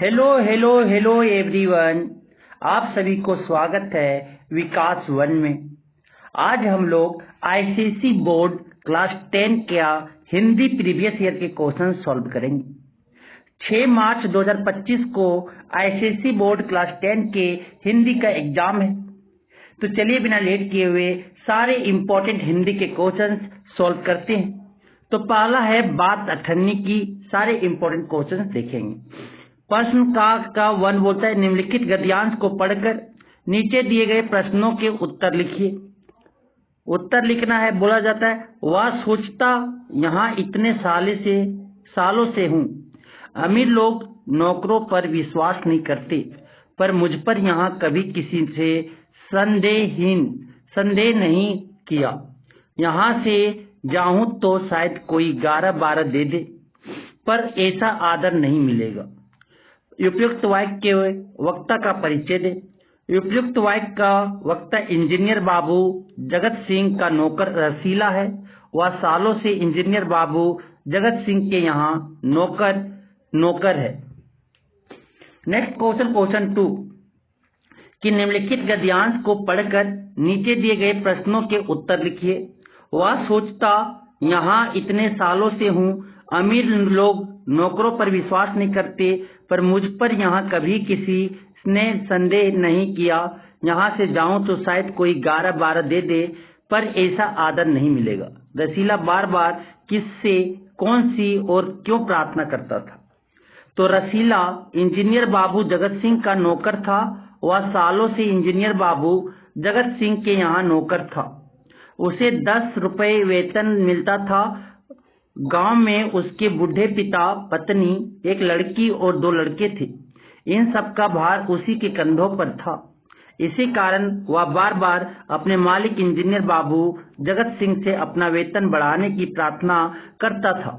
Hello hello hello everyone. आप सभी को स्वागत है विकास वन में। आज हम लोग आईसीएसई बोर्ड क्लास 10 का हिंदी प्रीवियस ईयर के क्वेश्चन सॉल्व करेंगे। 6 मार्च 2025 को आईसीएसई बोर्ड क्लास 10 के हिंदी का एग्जाम है। तो चलिए बिना लेट किए हुए सारे इंपॉर्टेंट हिंदी के क्वेश्चन सॉल्व करते हैं। तो पहला है बात अठन्नी की। सारे इंपॉर्टेंट क्वेश्चन देखेंगे। प्रश्न का वन बोलता है निम्नलिखित गद्यांश को पढ़कर नीचे दिए गए प्रश्नों के उत्तर लिखिए। उत्तर लिखना है। बोला जाता है वह सोचता यहाँ इतने सालों से हूँ, अमीर लोग नौकरों पर विश्वास नहीं करते, पर मुझ पर यहाँ कभी किसी से संदेह नहीं किया। यहाँ से जाऊं तो शायद कोई 11-12 दे दे, पर ऐसा आदर नहीं मिलेगा। उपयुक्त वाक्य के वक्ता का परिचय दे। उपयुक्त वाक्य का वक्ता इंजीनियर बाबू जगत सिंह का नौकर रसीला है। वह सालों से इंजीनियर बाबू जगत सिंह के यहाँ नौकर है। नेक्स्ट क्वेश्चन 2 कि निम्नलिखित गद्यांश को पढ़कर नीचे दिए गए प्रश्नों के उत्तर लिखिए। वह सोचता यहाँ इतने सालों से हूँ, अमीर लोग नौकरों पर विश्वास नहीं करते, पर मुझ पर यहाँ कभी किसी ने संदेह नहीं किया। यहाँ से जाऊं तो शायद कोई 11-12 दे दे, पर ऐसा आदर नहीं मिलेगा। रसीला बार बार किससे कौन सी और क्यों प्रार्थना करता था? तो रसीला इंजीनियर बाबू जगत सिंह का नौकर था। वह सालों से इंजीनियर बाबू जगत सिंह के यहाँ नौकर था। उसे 10 रुपए वेतन मिलता था। गांव में उसके बूढ़े पिता, पत्नी, एक लड़की और 2 लड़के थे। इन सब का भार उसी के कंधों पर था। इसी कारण वह बार बार अपने मालिक इंजीनियर बाबू जगत सिंह से अपना वेतन बढ़ाने की प्रार्थना करता था।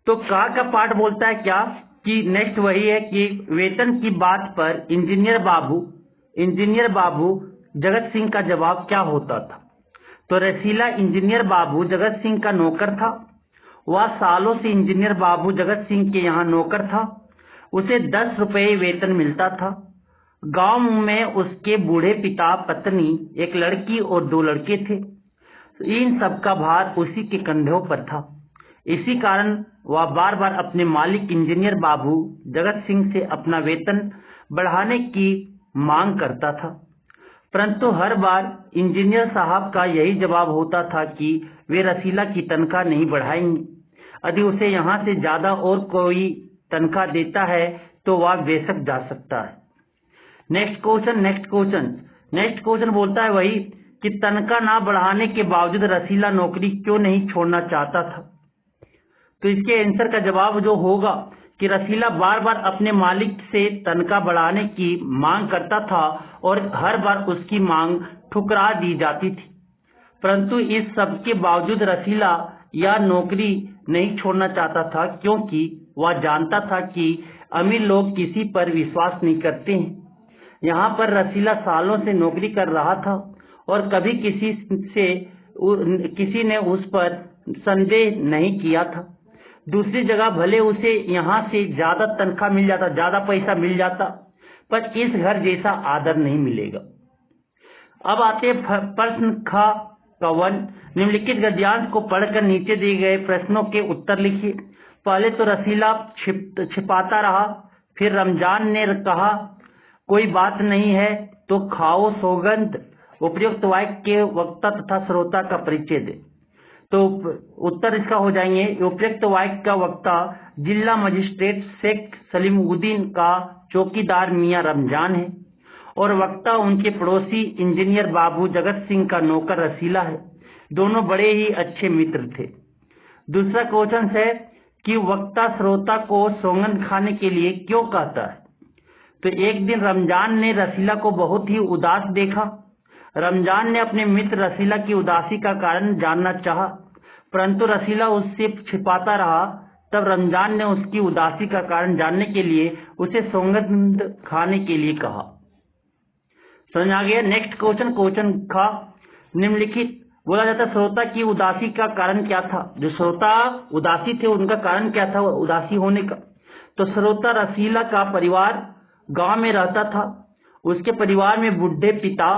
तो का पाठ बोलता है क्या कि नेक्स्ट वही है कि वेतन की बात पर इंजीनियर बाबू जगत सिंह का जवाब क्या होता था? तो रसीला इंजीनियर बाबू जगत सिंह का नौकर था। वह सालों से इंजीनियर बाबू जगत सिंह के यहाँ नौकर था। उसे 10 रुपए वेतन मिलता था। गांव में उसके बूढ़े पिता, पत्नी, एक लड़की और 2 लड़के थे। इन सब का भार उसी के कंधों पर था। इसी कारण वह बार बार अपने मालिक इंजीनियर बाबू जगत सिंह से अपना वेतन बढ़ाने की मांग करता था, परंतु हर बार इंजीनियर साहब का यही जवाब होता था कि वे रसीला की तनख्वाह नहीं बढ़ाएंगे। यदि उसे यहाँ से ज्यादा और कोई तनख्वाह देता है तो वह बेशक जा सकता है। नेक्स्ट क्वेश्चन बोलता है वही कि तनख्वाह ना बढ़ाने के बावजूद रसीला नौकरी क्यों नहीं छोड़ना चाहता था? तो इसके आंसर का जवाब जो होगा कि रसीला बार बार अपने मालिक से तनख्वाह बढ़ाने की मांग करता था और हर बार उसकी मांग ठुकरा दी जाती थी। परंतु इस सब के बावजूद रसीला यह नौकरी नहीं छोड़ना चाहता था, क्योंकि वह जानता था कि अमीर लोग किसी पर विश्वास नहीं करते हैं। यहाँ पर रसीला सालों से नौकरी कर रहा था और कभी किसी ने उस पर संदेह नहीं किया था। दूसरी जगह भले उसे यहाँ से ज्यादा तनख्वाह मिल जाता, ज्यादा पैसा मिल जाता, पर इस घर जैसा आदर नहीं मिलेगा। अब आते प्रश्न का 1 निम्नलिखित गद्यांश को पढ़कर नीचे दिए गए प्रश्नों के उत्तर लिखिए। पहले तो रसीला छिपाता रहा, फिर रमजान ने कहा कोई बात नहीं है तो खाओ सौगंध। उपयुक्त वाक्य के वक्ता तथा श्रोता का परिचय दे। तो उत्तर इसका हो जाएंगे। उपयुक्त वाक्य का वक्ता जिला मजिस्ट्रेट शेख सलीमुद्दीन का चौकीदार मियां रमजान है और वक्ता उनके पड़ोसी इंजीनियर बाबू जगत सिंह का नौकर रसीला है। दोनों बड़े ही अच्छे मित्र थे। दूसरा क्वेश्चन है कि वक्ता श्रोता को सौगंध खाने के लिए क्यों कहता है? तो एक दिन रमजान ने रसीला को बहुत ही उदास देखा। रमजान ने अपने मित्र रसीला की उदासी का कारण जानना चाहा, परंतु रसीला उससे छिपाता रहा। तब रमजान ने उसकी उदासी का कारण जानने के लिए उसे सौगंध खाने के लिए कहा। समझ आ गया? नेक्स्ट क्वेश्चन का निम्नलिखित बोला जाता श्रोता की उदासी का कारण क्या था। जो श्रोता उदासी थे उनका कारण क्या था उदासी होने का। तो श्रोता रसीला का परिवार गांव में रहता था। उसके परिवार में बुढ़े पिता,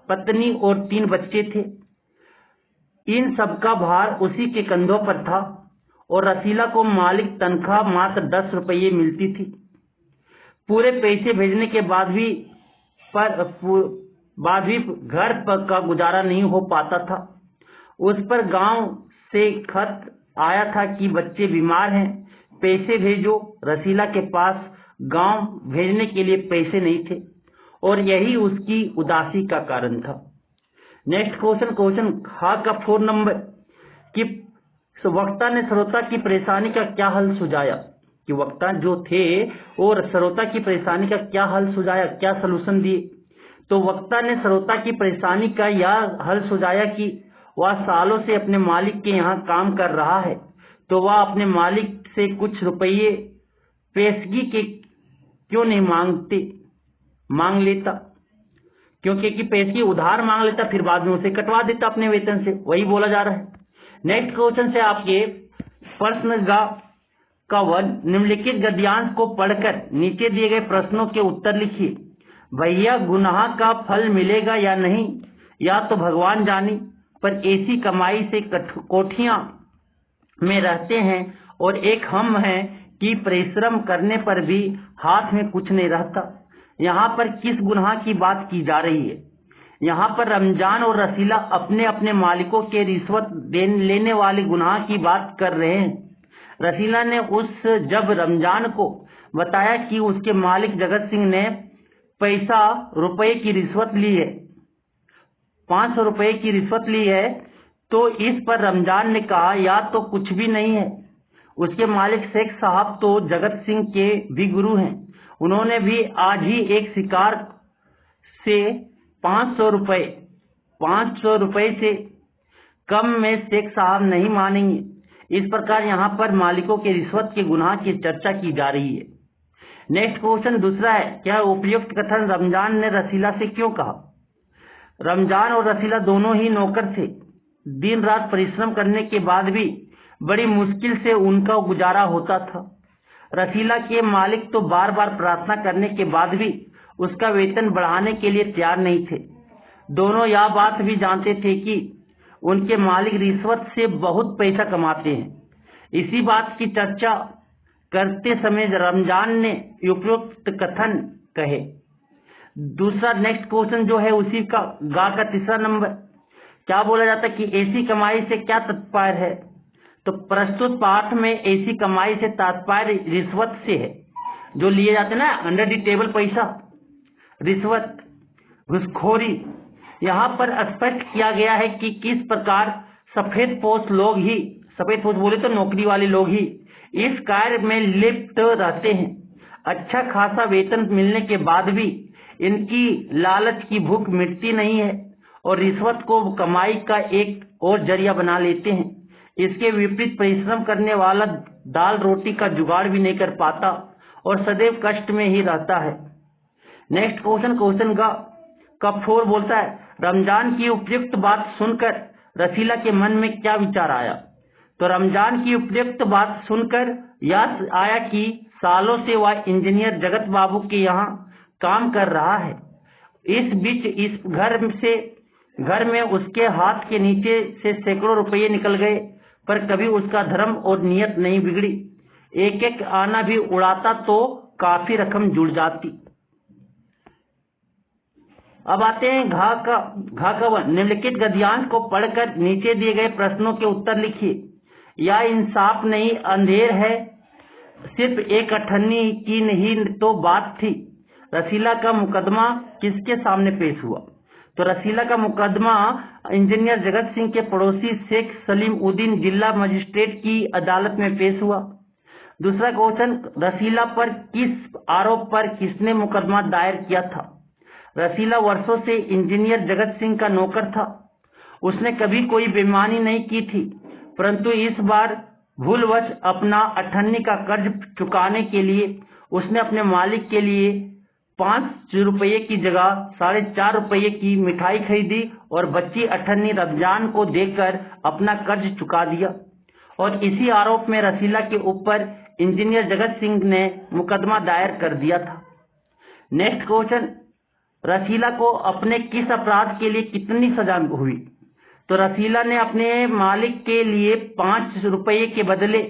पत्नी और 3 बच्चे थे। इन सबका भार उसी के कंधों पर था और रसीला को मालिक तनख्वाह मात्र 10 रुपये मिलती थी। पूरे पैसे भेजने के बाद भी घर पर का गुजारा नहीं हो पाता था। उस पर गांव से खत आया था कि बच्चे बीमार हैं, पैसे भेजो। रसीला के पास गांव भेजने के लिए पैसे नहीं थे और यही उसकी उदासी का कारण था। नेक्स्ट क्वेश्चन खा का 4 नंबर कि वक्ता ने श्रोता की परेशानी का क्या हल सुझाया। कि वक्ता जो थे और श्रोता की परेशानी का क्या हल सुझाया, क्या सलूशन दिए। तो वक्ता ने श्रोता की परेशानी का यह हल सुझाया कि वह सालों से अपने मालिक के यहाँ काम कर रहा है, तो वह अपने मालिक से कुछ रुपये पेशगी के क्यों नहीं मांग लेता। क्योंकि पेशगी उधार मांग लेता, फिर बाद में उसे कटवा देता अपने वेतन से। वही बोला जा रहा है। नेक्स्ट क्वेश्चन से आपके प्रश्न का निम्नलिखित गद्यांश को पढ़कर नीचे दिए गए प्रश्नों के उत्तर लिखिए। भैया गुनाह का फल मिलेगा या नहीं, या तो भगवान जाने, पर ऐसी कमाई से कोठियां में रहते हैं और एक हम हैं कि परिश्रम करने पर भी हाथ में कुछ नहीं रहता। यहाँ पर किस गुनाह की बात की जा रही है। यहाँ पर रमजान और रसीला अपने अपने मालिकों के रिश्वत लेने वाले गुनाह की बात कर रहे हैं। रसीला ने जब रमजान को बताया कि उसके मालिक जगत सिंह ने रुपए की रिश्वत ली है, 500 रुपए की रिश्वत ली है, तो इस पर रमजान ने कहा या तो कुछ भी नहीं है। उसके मालिक शेख साहब तो जगत सिंह के भी गुरु हैं। उन्होंने भी आज ही एक शिकार से 500 रुपए से कम में शेख साहब नहीं मानेंगे। इस प्रकार यहाँ पर मालिकों के रिश्वत के गुनाह की चर्चा की जा रही है। नेक्स्ट क्वेश्चन दूसरा है, क्या उपयुक्त कथन रमजान ने रसीला से क्यों कहा। रमजान और रसीला दोनों ही नौकर थे। दिन रात परिश्रम करने के बाद भी बड़ी मुश्किल से उनका गुजारा होता था। रसीला के मालिक तो बार बार प्रार्थना करने के बाद भी उसका वेतन बढ़ाने के लिए तैयार नहीं थे। दोनों यह बात भी जानते थे कि उनके मालिक रिश्वत से बहुत पैसा कमाते हैं। इसी बात की चर्चा करते समय रमजान ने उपयुक्त कथन कहे। दूसरा नेक्स्ट क्वेश्चन जो है उसी का का 3 नंबर, क्या बोला जाता है कि ऐसी कमाई से क्या तात्पर्य है। तो प्रस्तुत पाठ में ऐसी कमाई से तात्पर्य रिश्वत से है, जो लिए जाते ना अंडर द टेबल पैसा, रिश्वत, घूसखोरी। यहाँ पर स्पष्ट किया गया है कि किस प्रकार सफेदपोश बोले तो नौकरी वाले लोग ही इस कार्य में लिप्त रहते हैं। अच्छा खासा वेतन मिलने के बाद भी इनकी लालच की भूख मिटती नहीं है और रिश्वत को कमाई का एक और जरिया बना लेते हैं। इसके विपरीत परिश्रम करने वाला दाल रोटी का जुगाड़ भी नहीं कर पाता और सदैव कष्ट में ही रहता है। नेक्स्ट क्वेश्चन का 4 बोलता है, रमजान की उपयुक्त बात सुनकर रसीला के मन में क्या विचार आया। तो रमजान की उपयुक्त बात सुनकर याद आया कि सालों से वह इंजीनियर जगत बाबू के यहाँ काम कर रहा है। इस बीच इस घर में उसके हाथ के नीचे से सैकड़ों रुपये निकल गए, पर कभी उसका धर्म और नियत नहीं बिगड़ी। एक एक आना भी उड़ाता तो काफी रकम जुड़ जाती। अब आते हैं घा का 1। निम्नलिखित गद्यांश को पढ़कर नीचे दिए गए प्रश्नों के उत्तर लिखिए। यह इंसाफ नहीं अंधेर है, सिर्फ एक अठन्नी की नहीं तो बात थी। रसीला का मुकदमा किसके सामने पेश हुआ। तो रसीला का मुकदमा इंजीनियर जगत सिंह के पड़ोसी शेख सलीम उद्दीन जिला मजिस्ट्रेट की अदालत में पेश हुआ। दूसरा क्वेश्चन, रसीला पर किस आरोप पर किसने मुकदमा दायर किया था। रसीला वर्षों से इंजीनियर जगत सिंह का नौकर था। उसने कभी कोई बेईमानी नहीं की थी, परंतु इस बार भूलवश अपना अठन्नी का कर्ज चुकाने के लिए उसने अपने मालिक के लिए 5 रुपये की जगह 4.5 रुपये की मिठाई खरीदी और बच्ची अठन्नी रमजान को देकर अपना कर्ज चुका दिया। और इसी आरोप में रसीला के ऊपर इंजीनियर जगत सिंह ने मुकदमा दायर कर दिया था। नेक्स्ट क्वेश्चन, रसीला को अपने किस अपराध के लिए कितनी सजा हुई? तो रसीला ने अपने मालिक के लिए 5 रुपये के बदले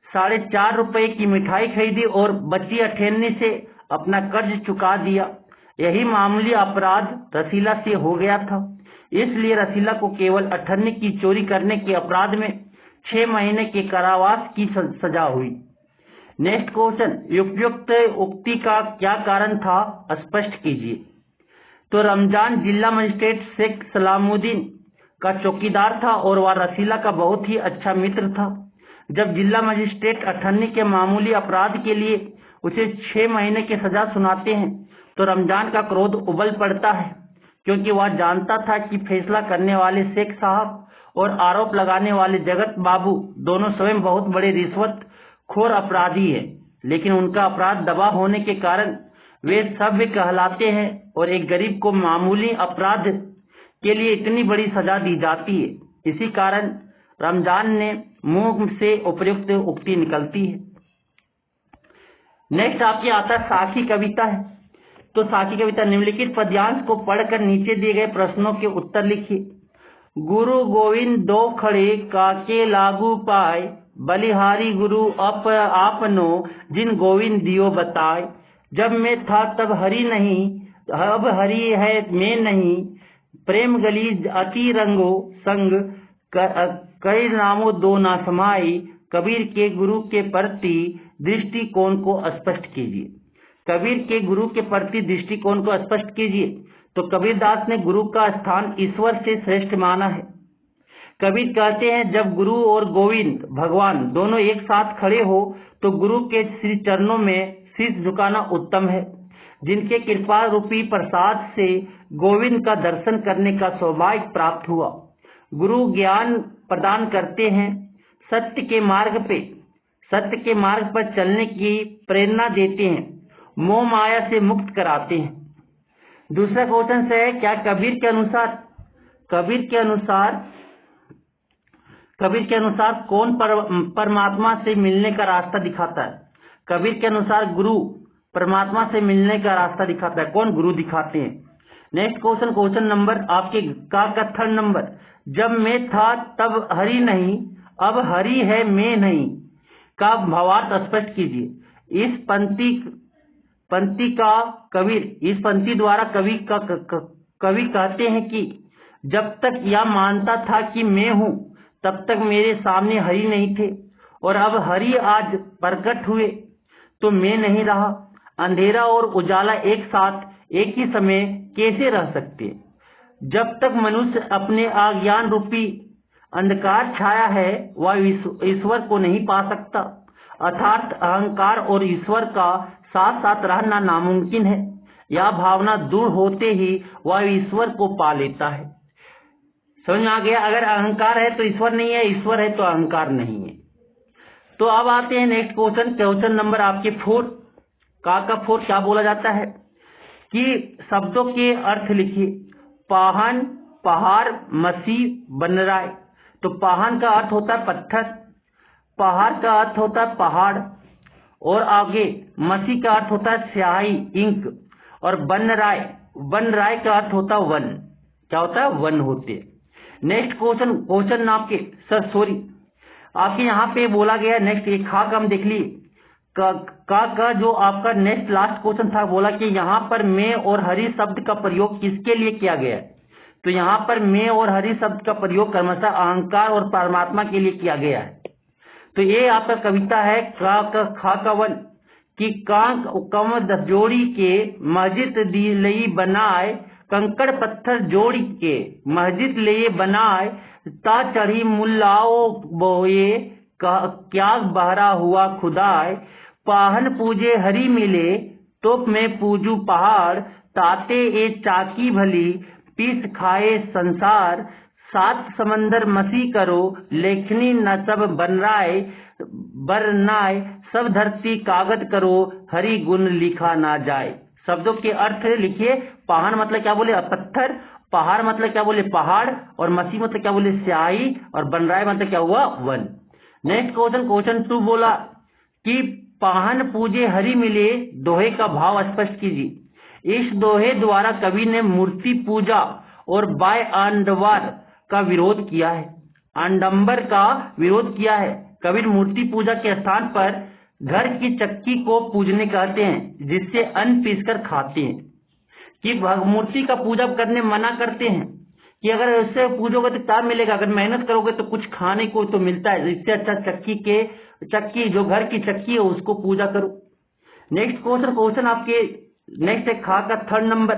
4.5 रुपये की मिठाई खरीदी और बच्ची अठन्नी से अपना कर्ज चुका दिया। यही मामूली अपराध रसीला से हो गया था, इसलिए रसीला को केवल अठन्नी की चोरी करने के अपराध में 6 महीने के कारावास की सजा हुई। नेक्स्ट क्वेश्चन, उपयुक्त उक्ति का क्या कारण था, स्पष्ट कीजिए। तो रमजान जिला मजिस्ट्रेट शेख सलामुद्दीन का चौकीदार था और वह रसीला का बहुत ही अच्छा मित्र था। जब जिला मजिस्ट्रेट अठन्नी के मामूली अपराध के लिए उसे 6 महीने की सजा सुनाते हैं तो रमजान का क्रोध उबल पड़ता है, क्योंकि वह जानता था कि फैसला करने वाले शेख साहब और आरोप लगाने वाले जगत बाबू दोनों स्वयं बहुत बड़े रिश्वतखोर अपराधी हैं, लेकिन उनका अपराध दबा होने के कारण वे सभ्य कहलाते हैं और एक गरीब को मामूली अपराध के लिए इतनी बड़ी सजा दी जाती है। इसी कारण रमजान ने मुंह से उपयुक्त उक्ति निकलती है। नेक्स्ट आपके आता साखी कविता है। तो साखी कविता, निम्नलिखित पद्यांश को पढ़कर नीचे दिए गए प्रश्नों के उत्तर लिखिए। गुरु गोविंद दो खड़े काके लागू पाए, बलिहारी गुरु आपनो जिन गोविंद दियो बताए। जब मैं था तब हरि नहीं, अब हरि है मैं नहीं, प्रेम गली अति रंगो संग कई नामो दो ना समाई। कबीर के गुरु के प्रति दृष्टिकोण को स्पष्ट कीजिए। कबीर के गुरु के प्रति दृष्टिकोण को स्पष्ट कीजिए। तो कबीरदास ने गुरु का स्थान ईश्वर से श्रेष्ठ माना है। कबीर कहते हैं, जब गुरु और गोविंद भगवान दोनों एक साथ खड़े हो तो गुरु के श्री चरणों में शीश झुकाना उत्तम है। जिनके कृपा रूपी प्रसाद से गोविंद का दर्शन करने का सौभाग्य प्राप्त हुआ। गुरु ज्ञान प्रदान करते हैं, सत्य के मार्ग पर चलने की प्रेरणा देते हैं, मोह माया से मुक्त कराते हैं। दूसरा क्वेश्चन है, क्या कबीर के अनुसार कौन परमात्मा से मिलने का रास्ता दिखाता है? कबीर के अनुसार गुरु परमात्मा से मिलने का रास्ता दिखाता है। कौन? गुरु दिखाते हैं। नेक्स्ट क्वेश्चन नंबर आपके का थर्ड नंबर, जब मैं था तब हरि नहीं, अब हरि है मैं नहीं का भावार्थ स्पष्ट कीजिए। इस पंक्ति द्वारा कवि कहते हैं कि जब तक यह मानता था कि मैं हूँ तब तक मेरे सामने हरि नहीं थे, और अब हरि आज प्रकट हुए तो मैं नहीं रहा। अंधेरा और उजाला एक साथ एक ही समय कैसे रह सकते? जब तक मनुष्य अपने अज्ञान रूपी अंधकार छाया है वह ईश्वर को नहीं पा सकता। अर्थात अहंकार और ईश्वर का साथ साथ रहना नामुमकिन है। यह भावना दूर होते ही वह ईश्वर को पा लेता है। समझ में आ गया? अगर अहंकार है तो ईश्वर नहीं है, ईश्वर है तो अहंकार नहीं है। तो अब आते हैं नेक्स्ट क्वेश्चन नंबर आपके 4 का 4 क्या बोला जाता है कि शब्दों के अर्थ लिखिए। पाहन, पहाड़, मसीह, बनराय। तो पाहन का अर्थ होता है पत्थर, पहाड़ का अर्थ होता है पहाड़, और आगे मसीह का अर्थ होता है स्याही इंक, और बनराय का अर्थ होता है वन। क्या होता है? वन होते। नेक्स्ट क्वेश्चन आपके आपके यहाँ पे बोला गया। नेक्स्ट एक खा का हम देख लिए। का जो आपका नेक्स्ट लास्ट क्वेश्चन था, बोला कि यहाँ पर मैं और हरि शब्द का प्रयोग किसके लिए किया गया है? तो यहाँ पर मैं और हरि शब्द का प्रयोग क्रमशः अहंकार और परमात्मा के लिए किया गया है। तो ये आपका कविता है खा का वन कि कांक कम जोड़ी के मस्जिद लई बनाए, कंकड़ पत्थर जोड़ी के मस्जिद ले बनाए, ता चढ़ी मुल्लाओ बोए क्या बहरा हुआ खुदाए। पाहन पूजे हरि मिले तो मैं पूजू पहाड़, ताते ए चाकी भली पीस खाए संसार। 7 समंदर मसी करो लेखनी न सब बरनाए, सब धरती कागज करो हरि गुण लिखा ना जाए। शब्दों के अर्थ लिखिए। पाहन मतलब क्या बोले? पत्थर। पहाड़ मतलब क्या बोले? पहाड़। और मसी मतलब क्या बोले? स्याही। और बनराय मतलब क्या हुआ? वन। नेक्स्ट क्वेश्चन, क्वेश्चन 2 बोला कि पाहन पूजे हरि मिले दोहे का भाव स्पष्ट कीजिए। इस दोहे द्वारा कवि ने मूर्ति पूजा और बाय आडंबर का विरोध किया है। आडंबर का विरोध किया है। कवि मूर्ति पूजा के स्थान पर घर की चक्की को पूजने कहते हैं, जिससे अन्न पीसकर खाते हैं। कि मूर्ति का पूजा करने मना करते हैं कि अगर उससे पूजोगे तो क्या मिलेगा, अगर मेहनत करोगे तो कुछ खाने को तो मिलता है, इससे अच्छा चक्की जो घर की चक्की है उसको पूजा करो। नेक्स्ट क्वेश्चन आपके नेक्स्ट है खा का थर्ड नंबर।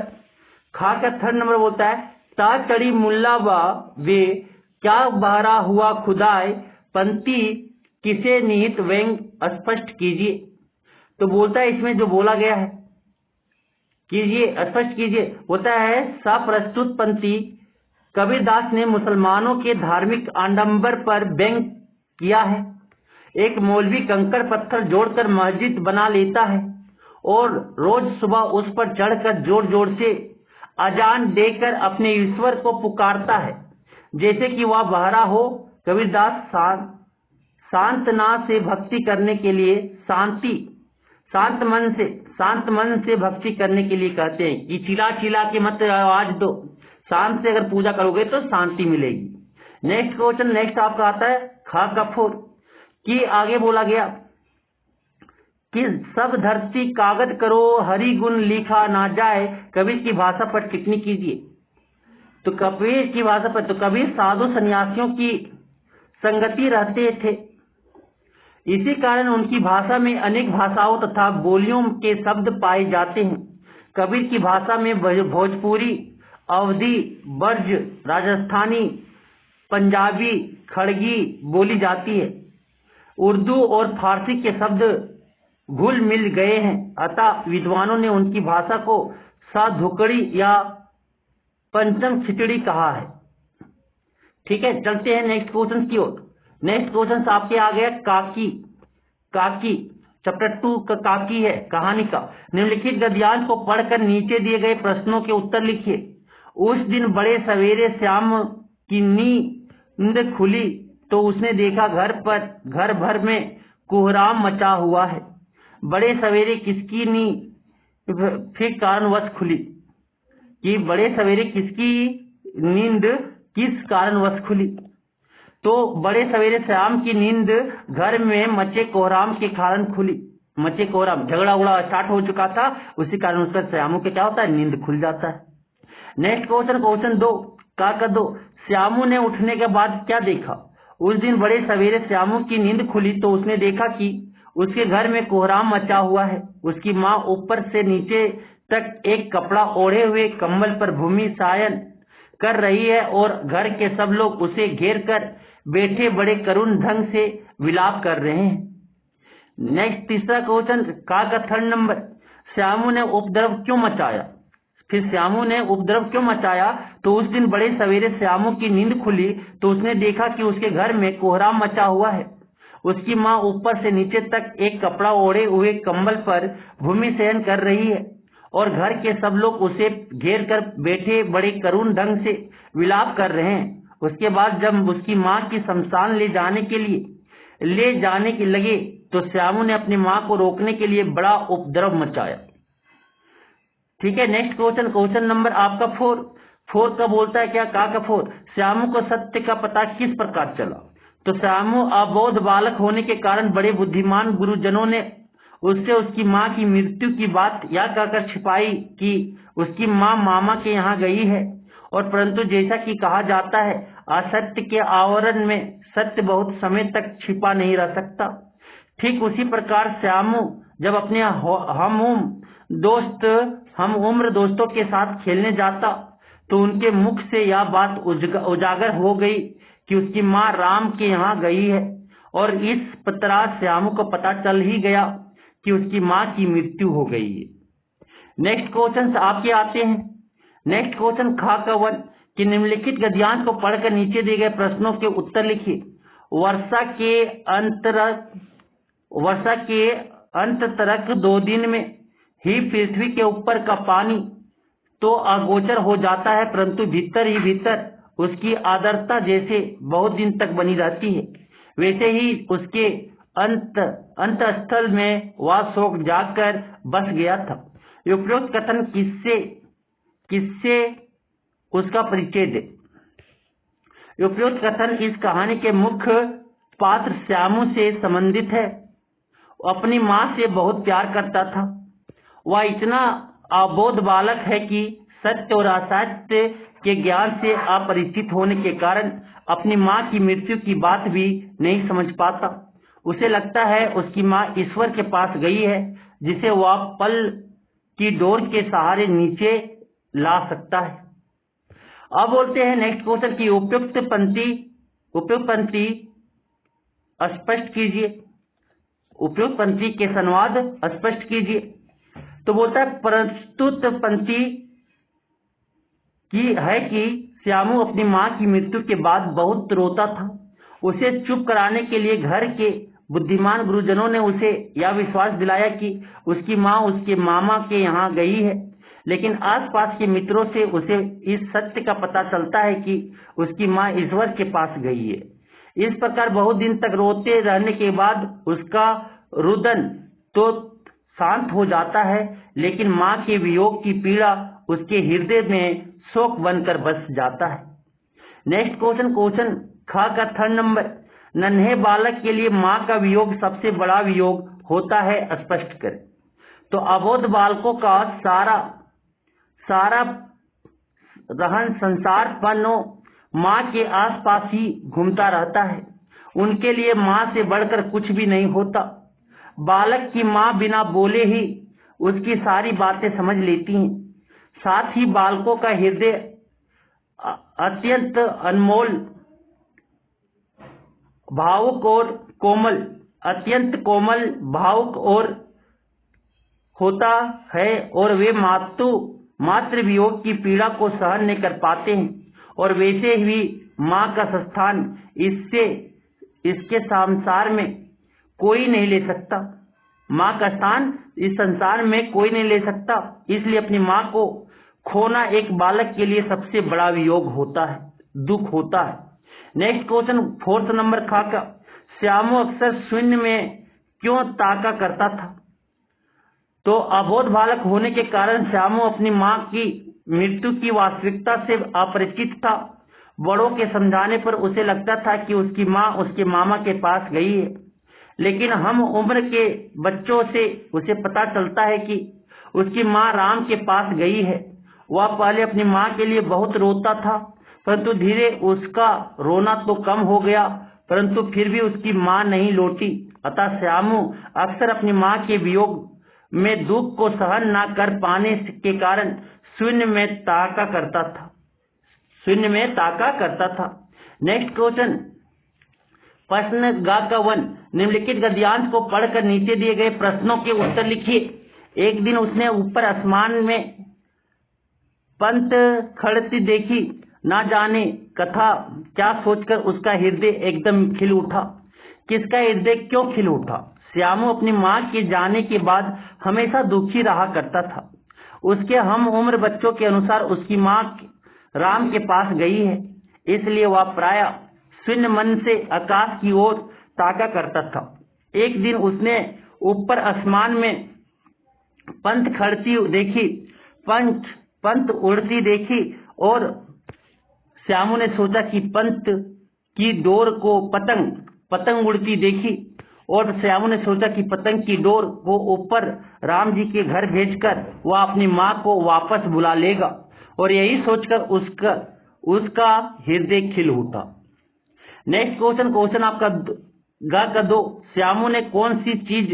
खा का थर्ड नंबर बोलता है ता चढ़ी मुल्ला वे क्या बहरा हुआ खुदाई पंक्ति किसे निहित व्यंग स्पष्ट कीजिए। तो बोलता है इसमें जो बोला गया है कीजिए, स्पष्ट कीजिए। होता है सप्रस्तुत पंक्ति कबीरदास ने मुसलमानों के धार्मिक आडंबर पर व्यंग किया है। एक मौलवी कंकड़ पत्थर जोड़कर मस्जिद बना लेता है और रोज सुबह उस पर चढ़कर जोर जोर से अजान देकर अपने ईश्वर को पुकारता है जैसे कि वह बहरा हो। कबीरदास शांतना से भक्ति करने के लिए शांत मन से भक्ति करने के लिए कहते हैं कि चिल्ला चिल्ला के मत आवाज दो, शांत से अगर पूजा करोगे तो शांति मिलेगी। नेक्स्ट क्वेश्चन नेक्स्ट आपका आता है खा कफोर कि आगे बोला गया कि सब धरती कागज करो हरि गुण लिखा ना जाए। कबीर की भाषा पर टिप्पणी कीजिए। तो कबीर की भाषा पर, तो कबीर साधु सन्यासियों की संगति रहते थे, इसी कारण उनकी भाषा में अनेक भाषाओं तथा बोलियों के शब्द पाए जाते हैं। कबीर की भाषा में भोजपुरी, अवधी, ब्रज, राजस्थानी, पंजाबी, खड़गी बोली जाती है। उर्दू और फारसी के शब्द घुल मिल गए हैं, अतः विद्वानों ने उनकी भाषा को साधुकड़ी या पंचम खिचड़ी कहा है। ठीक है, चलते हैं नेक्स्ट क्वेश्चन की ओर। नेक्स्ट क्वेश्चन आपके आ गया काकी चैप्टर 2 का काकी है कहानी का। निम्नलिखित गद्यांश को पढ़कर नीचे दिए गए प्रश्नों के उत्तर लिखिए। उस दिन बड़े सवेरे श्याम की नींद खुली तो उसने देखा घर भर में कोहराम मचा हुआ है। बड़े सवेरे किसकी नींद फिर कारणवश खुली? कि बड़े सवेरे किसकी नींद किस कारणवश खुली? तो बड़े सवेरे श्याम की नींद घर में मचे कोहराम के कारण खुली। मचे कोहराम, झगड़ा उगड़ा स्टार्ट हो चुका था, उसी कारण उसका श्यामू के क्या होता है? नींद खुल जाता है। नेक्स्ट क्वेश्चन 2 का 2। श्यामू ने उठने के बाद क्या देखा? उस दिन बड़े सवेरे श्यामू की नींद खुली तो उसने देखा कि उसके घर में कोहराम मचा हुआ है। उसकी माँ ऊपर से नीचे तक एक कपड़ा ओढ़े हुए कंबल पर भूमि शयन कर रही है और घर के सब लोग उसे घेर कर बैठे बड़े करुण ढंग से विलाप कर रहे हैं। नेक्स्ट तीसरा क्वेश्चन का थर्ड नंबर। श्यामू ने उपद्रव क्यों मचाया? फिर श्यामू ने उपद्रव क्यों मचाया? तो उस दिन बड़े सवेरे श्यामू की नींद खुली तो उसने देखा कि उसके घर में कोहराम मचा हुआ है। उसकी माँ ऊपर से नीचे तक एक कपड़ा ओढ़े हुए कंबल पर भूमि शयन कर रही है और घर के सब लोग उसे घेर कर बैठे बड़े करुण ढंग से विलाप कर रहे हैं। उसके बाद जब उसकी माँ की शमशान ले जाने के लगे तो श्यामू ने अपनी माँ को रोकने के लिए बड़ा उपद्रव मचाया। ठीक है, नेक्स्ट क्वेश्चन नंबर आपका 4 का बोलता है क्या? का 4। श्यामू को सत्य का पता किस प्रकार चला? तो श्यामू अबोध बालक होने के कारण बड़े बुद्धिमान गुरुजनों ने उससे उसकी माँ की मृत्यु की बात या कहकर छिपाई कि उसकी माँ मामा के यहाँ गई है। और परंतु जैसा कि कहा जाता है असत्य के आवरण में सत्य बहुत समय तक छिपा नहीं रह सकता, ठीक उसी प्रकार श्यामू जब अपने हम उम्र दोस्तों के साथ खेलने जाता तो उनके मुख से यह बात उजागर हो गई कि उसकी माँ राम के यहाँ गई है और इस तरह श्यामू को पता चल ही गया कि उसकी माँ की मृत्यु हो गई है। नेक्स्ट क्वेश्चन आपके आते हैं। नेक्स्ट क्वेश्चन खा का 1 कि निम्नलिखित गद्यांश को पढ़कर नीचे दिए गए प्रश्नों के उत्तर लिखिए। वर्षा के अंत तरक 2 दिन में ही पृथ्वी के ऊपर का पानी तो अगोचर हो जाता है, परंतु भीतर ही भीतर उसकी आर्द्रता जैसे बहुत दिन तक बनी रहती है, वैसे ही उसके अंतस्थल में वह शोक जाकर बस गया था। उपरोक्त कथन किससे उसका परिचय दे। उपरोक्त कथन इस कहानी के मुख्य पात्र श्यामू से संबंधित है। अपनी माँ से बहुत प्यार करता था। वह इतना अबोध बालक है कि सत्य और असत्य के ज्ञान से अपरिचित होने के कारण अपनी माँ की मृत्यु की बात भी नहीं समझ पाता। उसे लगता है उसकी माँ ईश्वर के पास गई है, जिसे वह पल की डोर के सहारे नीचे ला सकता है। अब बोलते हैं नेक्स्ट क्वेश्चन की उपयुक्त पंक्ति स्पष्ट कीजिए। उपयुक्त पंक्ति के संवाद स्पष्ट कीजिए। तो बोलता है प्रस्तुत पंक्ति की है कि श्यामू अपनी माँ की मृत्यु के बाद बहुत रोता था। उसे चुप कराने के लिए घर के बुद्धिमान गुरुजनों ने उसे यह विश्वास दिलाया कि उसकी माँ उसके मामा के यहाँ गई है, लेकिन आसपास के मित्रों से उसे इस सत्य का पता चलता है कि उसकी माँ ईश्वर के पास गई है। इस प्रकार बहुत दिन तक रोते रहने के बाद उसका रुदन तो शांत हो जाता है, लेकिन माँ के वियोग की पीड़ा उसके हृदय में शोक बनकर बस जाता है। नेक्स्ट क्वेश्चन खा का थर्ड नंबर, नन्हे बालक के लिए माँ का वियोग सबसे बड़ा वियोग होता है, स्पष्ट करें। तो अबोध बालकों का सारा रहन संसार पन्नों माँ के आसपास ही घूमता रहता है। उनके लिए माँ से बढ़कर कुछ भी नहीं होता। बालक की माँ बिना बोले ही उसकी सारी बातें समझ लेती हैं। साथ ही बालकों का हृदय अत्यंत अनमोल, भावुक और कोमल, अत्यंत कोमल, भावुक और होता है, और वे मातृ वियोग की पीड़ा को सहन नहीं कर पाते हैं। और वैसे ही माँ का स्थान इसके संसार में कोई नहीं ले सकता। माँ का स्थान इस संसार में कोई नहीं ले सकता। इसलिए अपनी माँ को खोना एक बालक के लिए सबसे बड़ा वियोग होता है, दुख होता है। नेक्स्ट क्वेश्चन फोर्थ नंबर खा का, श्यामू अक्सर शून्य में क्यों ताका करता था। तो अबोध बालक होने के कारण श्यामू अपनी माँ की मृत्यु की वास्तविकता से अपरिचित था। बड़ों के समझाने पर उसे लगता था कि उसकी माँ उसके मामा के पास गई है, लेकिन हम उम्र के बच्चों से उसे पता चलता है कि उसकी माँ राम के पास गई है। वह पहले अपनी माँ के लिए बहुत रोता था, परंतु धीरे उसका रोना तो कम हो गया, परंतु फिर भी उसकी माँ नहीं लौटी। अतः श्यामू अक्सर अपनी माँ के वियोग में दुख को सहन न कर पाने के कारण शून्य में ताका करता था। नेक्स्ट क्वेश्चन प्रश्न गा का 1, निम्नलिखित गद्यांश को पढ़कर नीचे दिए गए प्रश्नों के उत्तर लिखिए। एक दिन उसने ऊपर आसमान में पंत खड़ती देखी, ना जाने कथा क्या सोचकर उसका हृदय एकदम खिल उठा। किसका हृदय क्यों खिल उठा? श्यामू अपनी माँ के जाने के बाद हमेशा दुखी रहा करता था। उसके हम उम्र बच्चों के अनुसार उसकी माँ राम के पास गई है, इसलिए वह प्रायः शून्य मन से आकाश की ओर ताका करता था। एक दिन उसने ऊपर आसमान में पंत खड़ती देखी, पंत उड़ती देखी, और श्यामू ने सोचा कि पंत की डोर को पतंग उड़ती देखी, और श्यामू ने सोचा कि पतंग की डोर को ऊपर राम जी के घर भेजकर वह अपनी माँ को वापस बुला लेगा, और यही सोचकर उसका हृदय खिल उठा। नेक्स्ट क्वेश्चन आपका गा का 2, श्यामू ने कौन सी चीज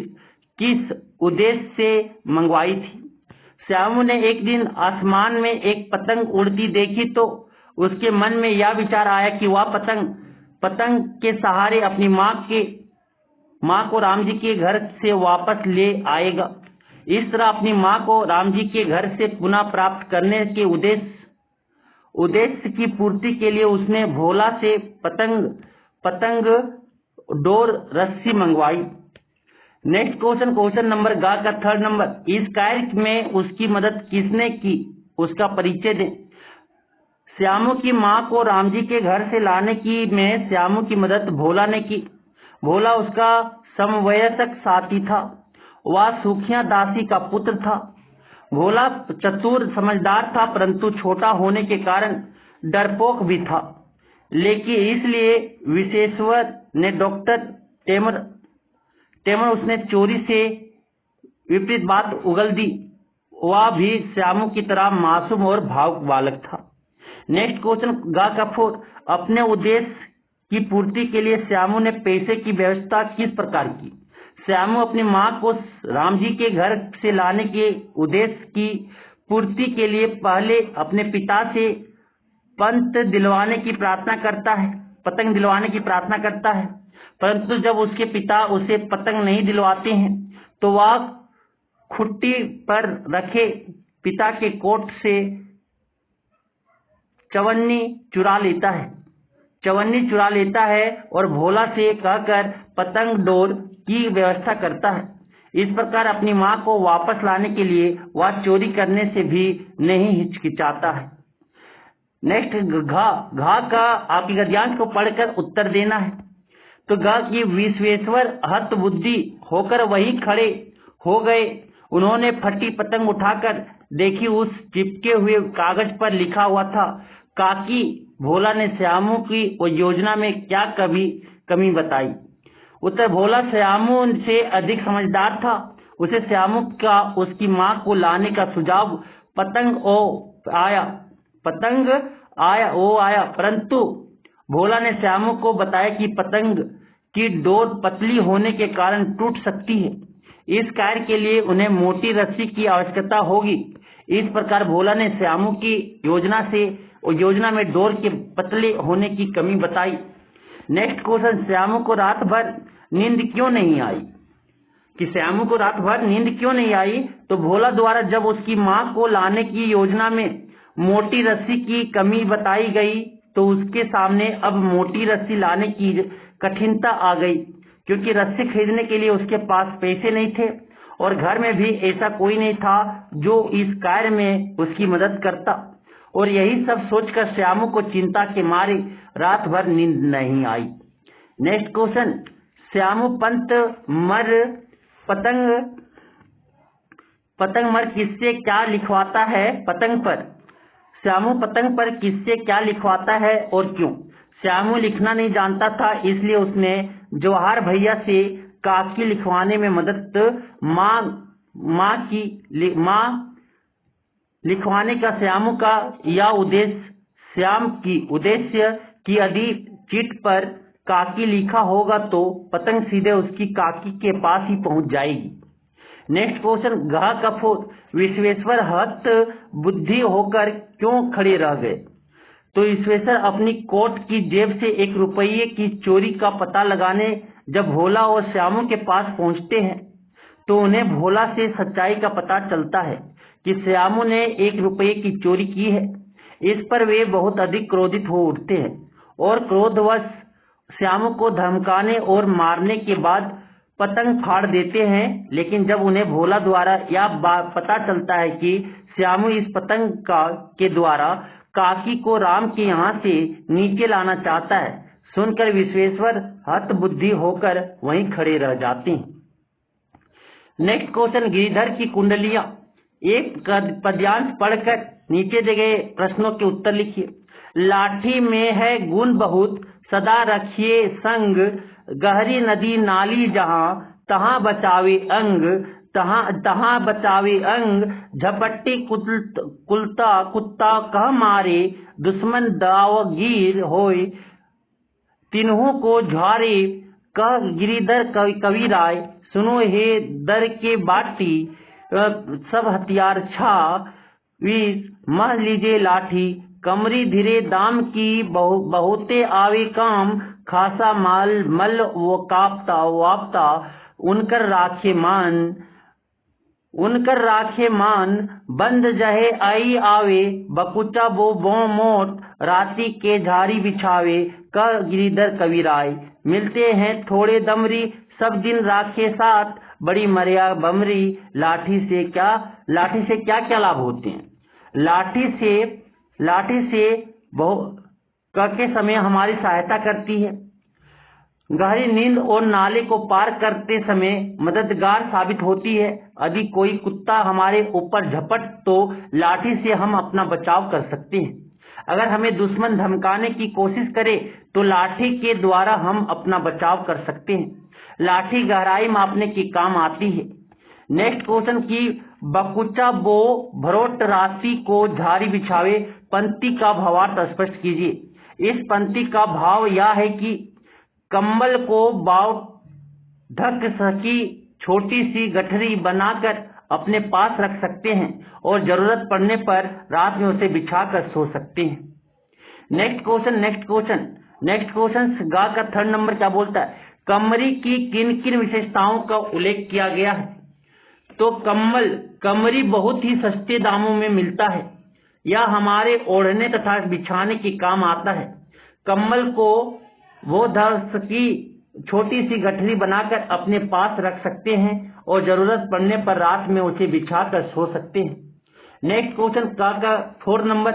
किस उद्देश्य से मंगवाई थी। श्यामू ने एक दिन आसमान में एक पतंग उड़ती देखी तो उसके मन में यह विचार आया कि वह पतंग के सहारे अपनी माँ को राम जी के घर से वापस ले आएगा। इस तरह अपनी माँ को राम जी के घर से पुनः प्राप्त करने के उद्देश्य की पूर्ति के लिए उसने भोला से पतंग डोर रस्सी मंगवाई। नेक्स्ट क्वेश्चन नंबर गा का थर्ड नंबर, इस कार्य में उसकी मदद किसने की, उसका परिचय दें। श्यामू की मां को राम जी के घर से लाने की में श्यामू की मदद भोला ने की। भोला उसका समवयस्क साथी था। वह सुखिया दासी का पुत्र था। भोला चतुर समझदार था, परंतु छोटा होने के कारण डरपोक भी था। लेकिन इसलिए विश्वेश्वर ने डॉक्टर टेमर उसने चोरी से विपरीत बात उगल दी। वह भी श्यामू की तरह मासूम और भावुक बालक था। नेक्स्ट क्वेश्चन गा का फोर, अपने उद्देश्य की पूर्ति के लिए श्यामू ने पैसे की व्यवस्था किस प्रकार की। श्यामू अपनी मां को राम जी के घर से लाने के उद्देश्य की पूर्ति के लिए पहले अपने पिता से पतंग दिलवाने की प्रार्थना करता है, परंतु जब उसके पिता उसे पतंग नहीं दिलवाते हैं तो वह खुट्टी पर रखे पिता के कोट से चवन्नी चुरा लेता है और भोला से कहकर पतंग डोर की व्यवस्था करता है। इस प्रकार अपनी मां को वापस लाने के लिए वह चोरी करने से भी नहीं हिचकिचाता है। नेक्स्ट घा का आपकी गद्यांश को पढ़कर उत्तर देना है। तो घा की विश्वेश्वर हत बुद्धि होकर वही खड़े हो गए। उन्होंने फटी पतंग उठाकर देखी, उस चिपके हुए कागज पर लिखा हुआ था काकी। भोला ने श्यामू की वो योजना में क्या कमी बताई। उत्तर, भोला श्यामू से अधिक समझदार था। उसे श्यामू का उसकी मां को लाने का सुझाव पतंग आया, परंतु भोला ने श्यामू को बताया कि पतंग की डोर पतली होने के कारण टूट सकती है। इस कार्य के लिए उन्हें मोटी रस्सी की आवश्यकता होगी। इस प्रकार भोला ने श्यामू की योजना में डोर के पतले होने की कमी बताई। नेक्स्ट क्वेश्चन, श्यामू को रात भर नींद क्यों नहीं आई। तो भोला द्वारा जब उसकी मां को लाने की योजना में मोटी रस्सी की कमी बताई गई तो उसके सामने अब मोटी रस्सी लाने की कठिनता आ गई, क्योंकि रस्सी खरीदने के लिए उसके पास पैसे नहीं थे और घर में भी ऐसा कोई नहीं था जो इस कार्य में उसकी मदद करता। और यही सब सोचकर श्यामू को चिंता के मारे रात भर नींद नहीं आई। नेक्स्ट क्वेश्चन, श्यामू पतंग मर किससे क्या लिखवाता है पतंग पर। श्यामू पतंग पर किससे क्या लिखवाता है और क्यों। श्यामू लिखना नहीं जानता था, इसलिए उसने जवाहर भैया से काकी लिखवाने में मदद मां लिखवाने का श्यामू का या उद्देश्य की यदि चिट पर काकी लिखा होगा तो पतंग सीधे उसकी काकी के पास ही पहुंच जाएगी। नेक्स्ट क्वेश्चन, घा का फोर, विश्वेश्वर हत बुद्धि होकर क्यों खड़े रह गए। तो विश्वेश्वर अपनी कोट की जेब से 1 रुपये की चोरी का पता लगाने जब भोला और श्यामू के पास पहुंचते हैं तो उन्हें भोला से सच्चाई का पता चलता है कि श्यामू ने 1 रुपये की चोरी की है। इस पर वे बहुत अधिक क्रोधित हो उठते हैं और क्रोधवश श्यामू को धमकाने और मारने के बाद पतंग फाड़ देते हैं। लेकिन जब उन्हें भोला द्वारा यह पता चलता है कि श्यामू इस पतंग के द्वारा काकी को राम के यहाँ से नीचे लाना चाहता है, सुनकर विश्वेश्वर हत बुद्धि होकर वहीं खड़े रह जाते हैं। नेक्स्ट क्वेश्चन, गिरिधर की कुंडलियां। एक पद्यांश पढ़कर नीचे दिए गए प्रश्नों के उत्तर लिखिए। लाठी में है गुण बहुत, सदा रखिए संग, गहरी नदी नाली जहां, तहां बचावे अंग, झपट्टी कुत्ता कह मारे, दुश्मन दावगीर होय, तिन्हों को झारे, कह गिरिधर कविराय, सुनो हे दर के बाटी, सब हथियार छा, विष मह लीजे लाठी, कमरी धीरे दाम की, बहुते आवे काम, खासा मल वो वापता, उनकर राखे मान, बंद जहे आई आवे, बकुचा बो मोट, राती के झाड़ी बिछावे, क गिरिधर कविराय, मिलते हैं थोड़े दमरी, सब दिन राखे साथ, बड़ी मरिया बमरी लाठी से क्या क्या लाभ होते हैं? लाठी से के समय हमारी सहायता करती है। गहरी नींद और नाले को पार करते समय मददगार साबित होती है। यदि कोई कुत्ता हमारे ऊपर झपट तो लाठी से हम अपना बचाव कर सकते हैं। अगर हमें दुश्मन धमकाने की कोशिश करे तो लाठी के द्वारा हम अपना बचाव कर सकते हैं। लाठी गहराई मापने के काम आती है। नेक्स्ट क्वेश्चन की बकुचा बो भरोट राशि को झाड़ी बिछावे पंक्ति का भावार्थ स्पष्ट कीजिए। इस पंक्ति का भाव यह है कि कंबल को बाव ढक सकी छोटी सी गठरी बनाकर अपने पास रख सकते हैं और जरूरत पड़ने पर रात में उसे बिछाकर सो सकते हैं। नेक्स्ट क्वेश्चन गा का थर्ड नंबर क्या बोलता है? कमरी की किन किन विशेषताओं का उल्लेख किया गया है? तो कमरी बहुत ही सस्ते दामों में मिलता है। यह हमारे ओढ़ने तथा बिछाने के काम आता है। कम्बल को वो धस की छोटी सी गठरी बनाकर अपने पास रख सकते हैं और जरूरत पड़ने पर रात में उसे बिछाकर सो सकते हैं। नेक्स्ट क्वेश्चन का फोर्थ नंबर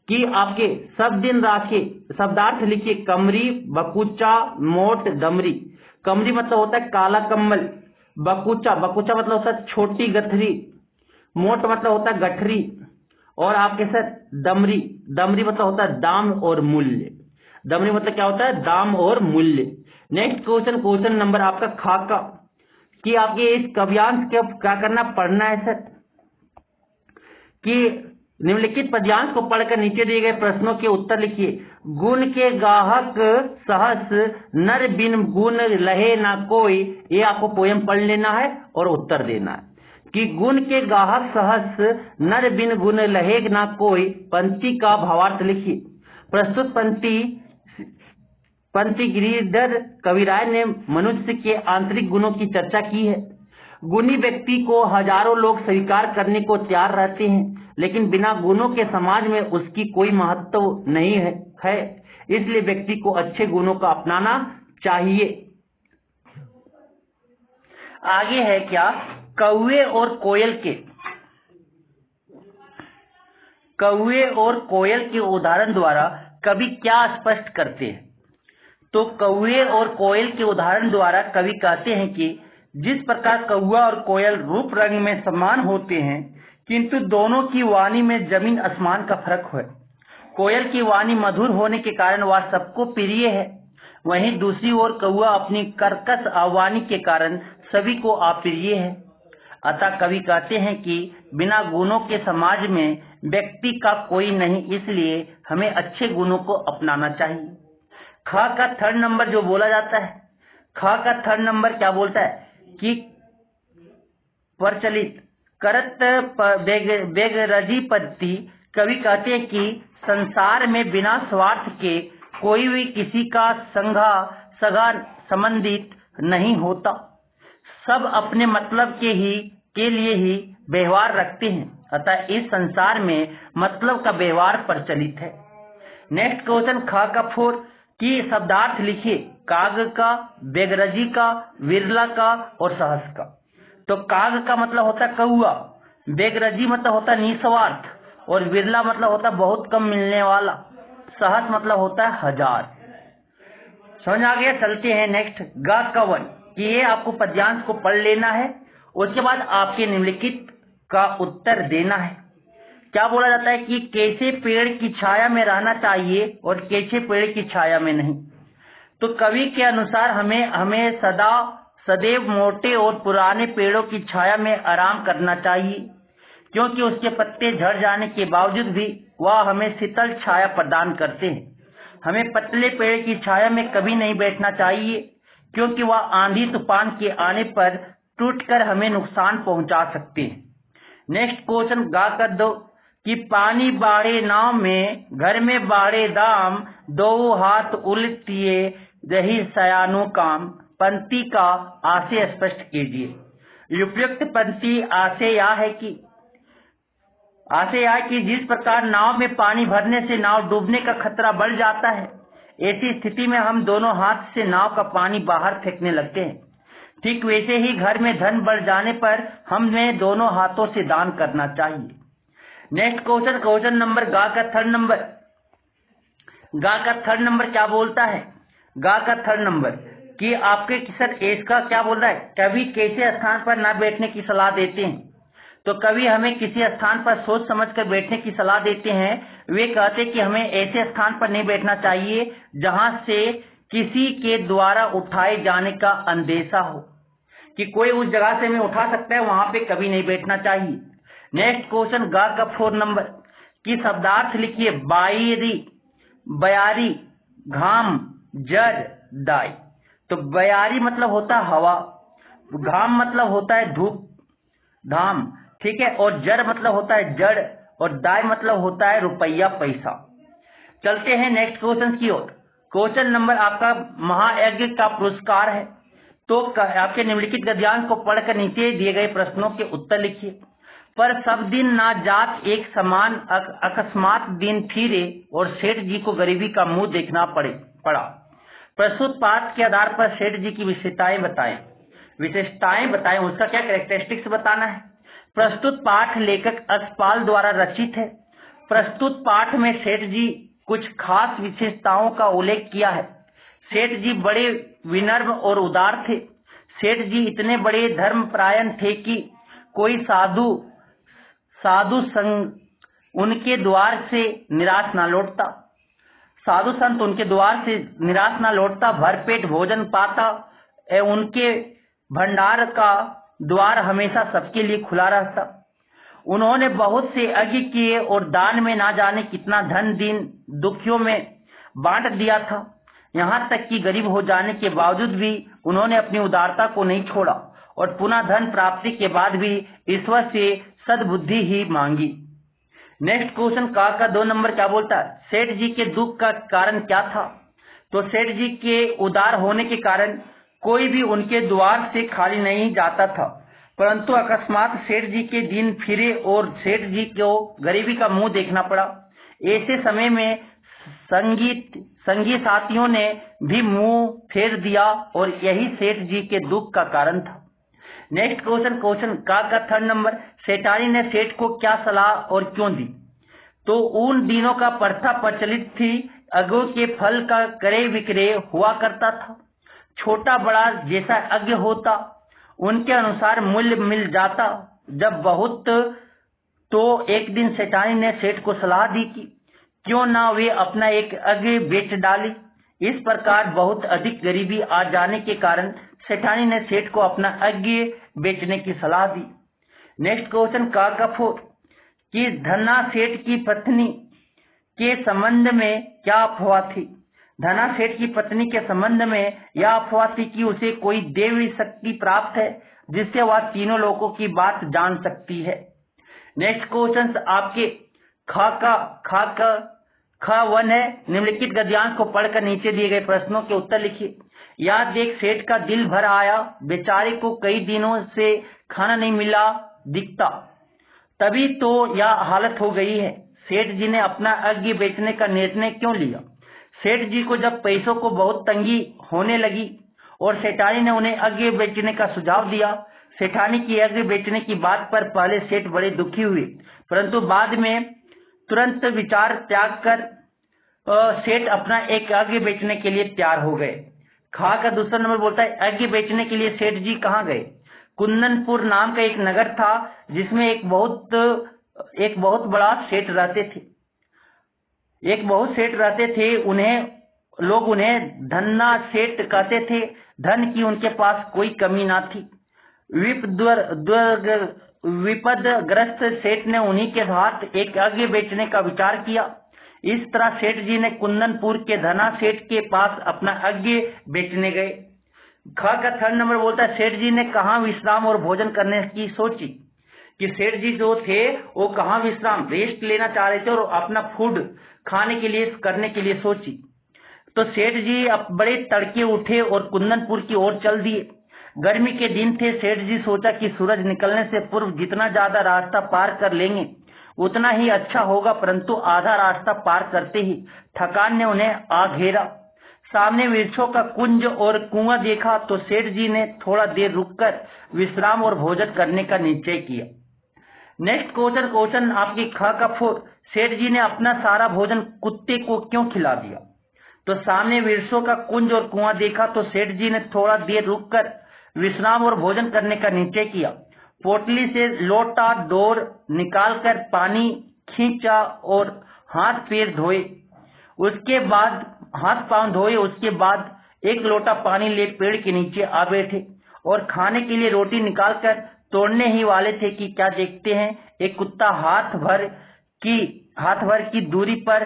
कि आपके सब दिन राखे शब्दार्थ लिखिए। कमरी, बकुचा, मोट, दमरी। कमरी मतलब होता है काला कम्बल। बकुचा मतलब होता है छोटी गठरी। मोट मतलब होता है गठरी। और आपके साथ दमरी मतलब होता है दाम और मूल्य। दमरी मतलब क्या होता है? दाम और मूल्य। नेक्स्ट क्वेश्चन नंबर आपका खाका कि आपके इस काव्यांश के क्या करना पढ़ना है सर कि निम्नलिखित पद्यांश को पढ़कर नीचे दिए गए प्रश्नों के उत्तर लिखिए। गुण के गाहक सहस नर बिन गुण लहे ना कोई। ये आपको पोयम पढ़ लेना है और उत्तर देना है कि गुण के गाहक सहस नर बिन गुण लहे ना कोई। पंक्ति का भावार्थ लिखिए। प्रस्तुत पंक्ति गिरिधर कविराय ने मनुष्य के आंतरिक गुणों की चर्चा की है। गुणी व्यक्ति को हजारों लोग स्वीकार करने को तैयार रहते हैं, लेकिन बिना गुणों के समाज में उसकी कोई महत्व नहीं है। इसलिए व्यक्ति को अच्छे गुणों का अपनाना चाहिए। आगे है क्या? कौवे और कोयल के उदाहरण द्वारा कवि क्या स्पष्ट करते हैं? तो कौवे और कोयल के उदाहरण द्वारा कवि कहते हैं कि जिस प्रकार कौवा और कोयल रूप रंग में समान होते हैं, किंतु दोनों की वाणी में जमीन आसमान का फर्क है। कोयल की वाणी मधुर होने के कारण वह सबको प्रिय है, वहीं दूसरी ओर कौवा अपनी कर्कश वाणी के कारण सभी को अप्रिय है। अतः कवि कहते हैं कि बिना गुणों के समाज में व्यक्ति का कोई नहीं, इसलिए हमें अच्छे गुणों को अपनाना चाहिए। ख का थर्ड नंबर जो बोला जाता है, ख का थर्ड नंबर क्या बोलता है कि प्रचलित करत बेगरजी पद्धति। कवि कहते हैं कि संसार में बिना स्वार्थ के कोई भी किसी का सगा संबंधित नहीं होता। सब अपने मतलब के लिए ही व्यवहार रखते हैं। अतः इस संसार में मतलब का व्यवहार प्रचलित है। नेक्स्ट क्वेश्चन ख का 4 की शब्दार्थ लिखिए। काग का, बेगरजी का, विरला का और सहस का। तो काग का मतलब होता है कौआ, बेगरजी मतलब होता है निस्वार्थ और विरला मतलब होता है बहुत कम मिलने वाला, सहस मतलब होता है हजार। समझ आ गया? चलते हैं नेक्स्ट ग का 1 कि ये आपको पद्यांश को पढ़ लेना है, उसके बाद आपके निम्नलिखित का उत्तर देना है। क्या बोला जाता है कि कैसे पेड़ की छाया में रहना चाहिए और कैसे पेड़ की छाया में नहीं। तो कवि के अनुसार हमें सदैव मोटे और पुराने पेड़ों की छाया में आराम करना चाहिए, क्योंकि उसके पत्ते झड़ जाने के बावजूद भी वह हमें शीतल छाया प्रदान करते हैं। हमें पतले पेड़ की छाया में कभी नहीं बैठना चाहिए, क्योंकि वह आंधी तूफान के आने पर टूटकर हमें नुकसान पहुंचा सकते हैं। नेक्स्ट क्वेश्चन गा कर दो कि पानी बाढ़े नाव में, घर में बाढ़े दाम, दो हाथ उलटिए रही सयानो काम। पंक्ति का आशय स्पष्ट कीजिए। उपयुक्त पंक्ति आशय यह है कि जिस प्रकार नाव में पानी भरने से नाव डूबने का खतरा बढ़ जाता है, ऐसी स्थिति में हम दोनों हाथ से नाव का पानी बाहर फेंकने लगते हैं। ठीक वैसे ही घर में धन बढ़ जाने पर हमें दोनों हाथों से दान करना चाहिए। नेक्स्ट क्वेश्चन नंबर गा का थर्ड नंबर क्या बोलता है? गा का थर्ड नंबर कि आपके सर एस का क्या बोल रहा है? कभी कैसे स्थान पर ना बैठने की सलाह देते हैं? तो कभी हमें किसी स्थान पर सोच समझकर बैठने की सलाह देते हैं। वे कहते कि हमें ऐसे स्थान पर नहीं बैठना चाहिए जहां से किसी के द्वारा उठाए जाने का अंदेशा हो, कि कोई उस जगह से हमें उठा सकता है, वहां पे कभी नहीं बैठना चाहिए। नेक्स्ट क्वेश्चन गा का 4 नंबर की शब्दार्थ लिखिए। बयारी, घाम, जड़, दाई। तो बयारी मतलब होता है हवा, घाम मतलब होता है धूप धाम, ठीक है, और जड़ मतलब होता है जड़, और दाई मतलब होता है रुपया पैसा। चलते हैं नेक्स्ट क्वेश्चन की ओर। क्वेश्चन नंबर आपका महायज्ञ का पुरस्कार है। तो आपके निम्नलिखित गद्यांश को पढ़कर नीचे दिए गए प्रश्नों के उत्तर लिखिए। पर सब दिन ना जात एक समान, अकस्मात दिन फिरे और सेठ जी को गरीबी का मुंह देखना पड़ा। प्रस्तुत पाठ के आधार पर सेठ जी की विशेषताएं बताएं, उसका क्या कैरेक्टरिस्टिक्स बताना है। प्रस्तुत पाठ लेखक यशपाल द्वारा रचित है। प्रस्तुत पाठ में सेठ जी कुछ खास विशेषताओं का उल्लेख किया है। सेठ जी बड़े विनम्र और उदार थे। सेठ जी इतने बड़े धर्मपरायण थे कि कोई साधु संत उनके द्वार से निराश ना लौटता, भरपेट भोजन पाता। उनके भंडार का द्वार हमेशा सबके लिए खुला रहता। उन्होंने बहुत से यज्ञ किए और दान में ना जाने कितना धन दीन दुखियों में बांट दिया था। यहाँ तक कि गरीब हो जाने के बावजूद भी उन्होंने अपनी उदारता को नहीं छोड़ा और पुनः धन प्राप्ति के बाद भी ईश्वर से सद्बुद्धि ही मांगी। नेक्स्ट क्वेश्चन का 2 नंबर क्या बोलता है? सेठ जी के दुख का कारण क्या था? तो सेठ जी के उदार होने के कारण कोई भी उनके द्वार से खाली नहीं जाता था, परंतु अकस्मात सेठ जी के दिन फिरे और सेठ जी को गरीबी का मुंह देखना पड़ा। ऐसे समय में संगी साथियों ने भी मुंह फेर दिया और यही सेठ जी के दुख का कारण था। नेक्स्ट क्वेश्चन का 3 नंबर, सेठानी ने सेठ को क्या सलाह और क्यों दी? तो उन दिनों का प्रथा प्रचलित थी, अगुओं के फल का क्रय विक्रय हुआ करता था। छोटा बड़ा जैसा यज्ञ होता उनके अनुसार मूल्य मिल जाता। जब बहुत तो एक दिन सेठानी ने सेठ को सलाह दी कि क्यों ना वे अपना एक यज्ञ बेच डाले। इस प्रकार बहुत अधिक गरीबी आ जाने के कारण सेठानी ने सेठ को अपना यज्ञ बेचने की सलाह दी। नेक्स्ट क्वेश्चन का 4 कि धन्ना सेठ की पत्नी के संबंध में क्या अफवाह थी? धना सेठ की पत्नी के संबंध में यह अफवाह थी कि उसे कोई देवी शक्ति प्राप्त है जिससे वह तीनों लोगों की बात जान सकती है। नेक्स्ट क्वेश्चन आपके ख 1 है। निम्नलिखित गद्यांश को पढ़कर नीचे दिए गए प्रश्नों के उत्तर लिखिए। याद देख सेठ का दिल भर आया, बेचारे को कई दिनों से खाना नहीं मिला दिखता, तभी तो यह हालत हो गई है। सेठ जी ने अपना यज्ञ बेचने का निर्णय क्यों लिया? सेठ जी को जब पैसों को बहुत तंगी होने लगी और सेठानी ने उन्हें यज्ञ बेचने का सुझाव दिया। सेठानी की यज्ञ बेचने की बात पर पहले सेठ बड़े दुखी हुए, परंतु बाद में तुरंत विचार त्याग कर सेठ अपना एक यज्ञ बेचने के लिए तैयार हो गए। खा का 2 नंबर बोलता है यज्ञ बेचने के लिए सेठ जी कहाँ गए? कुंदनपुर नाम का एक नगर था जिसमें एक बहुत बड़ा सेठ रहते थे। लोग उन्हें धन्ना सेठ कहते थे। धन की उनके पास कोई कमी ना थी। विपदग्रस्त सेठ ने उन्हीं के हाथ एक यज्ञ बेचने का विचार किया। इस तरह सेठ जी ने कुंदनपुर के धना सेठ के पास अपना यज्ञ बेचने गए। ख का 3 नंबर बोलता है सेठ जी ने कहाँ विश्राम और भोजन करने की सोची? कि सेठ जी जो थे वो कहाँ विश्राम रेस्ट लेना चाह रहे थे और अपना फूड करने के लिए सोची। तो सेठ जी अब बड़े तड़के उठे और कुंदनपुर की ओर चल दिए। गर्मी के दिन थे। सेठ जी सोचा कि सूरज निकलने से पूर्व जितना ज्यादा रास्ता पार कर लेंगे उतना ही अच्छा होगा, परंतु आधा रास्ता पार करते ही थकान ने उन्हें आ घेरा। सामने वृक्षों का कुंज और कुआं देखा तो सेठ जी ने थोड़ा देर रुककर विश्राम और भोजन करने का निश्चय किया। नेक्स्ट क्वेश्चन आपकी ख का 4। सेठ जी ने अपना सारा भोजन कुत्ते को क्यों खिला दिया? तो सामने वृक्षों का कुंज और कुआं देखा तो सेठ जी ने थोड़ा देर रुककर विश्राम और भोजन करने का निश्चय किया। पोटली से लोटा डोर निकालकर पानी खींचा और हाथ पैर धोए, उसके बाद हाथ पांव धोए। उसके बाद एक लोटा पानी ले पेड़ के नीचे आ बैठे और खाने के लिए रोटी निकालकर तोड़ने ही वाले थे कि क्या देखते हैं, एक कुत्ता हाथ भर की दूरी पर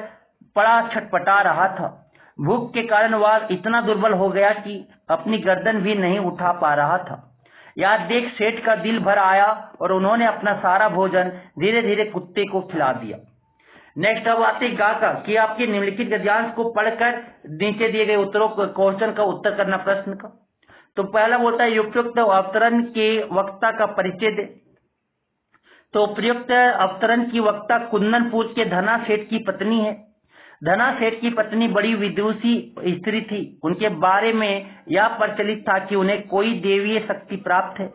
पड़ा छटपटा रहा था। भूख के कारण वह इतना दुर्बल हो गया कि अपनी गर्दन भी नहीं उठा पा रहा था। यह देख सेठ का दिल भर आया और उन्होंने अपना सारा भोजन धीरे धीरे कुत्ते को खिला दिया। नेक्स्ट अब आते गा का कि आपके निम्नलिखित गद्यांश को पढ़कर नीचे दिए गए उत्तरों क्वेश्चन का उत्तर करना प्रश्न का। तो पहला बोलता है उपयुक्त अवतरण के वक्ता का परिचय दे। तो उपयुक्त अवतरण की वक्ता कुंदनपुर के धना सेठ की पत्नी है। धना सेठ की पत्नी बड़ी विदुषी स्त्री थी। उनके बारे में यह प्रचलित था कि उन्हें कोई देवीय शक्ति प्राप्त है,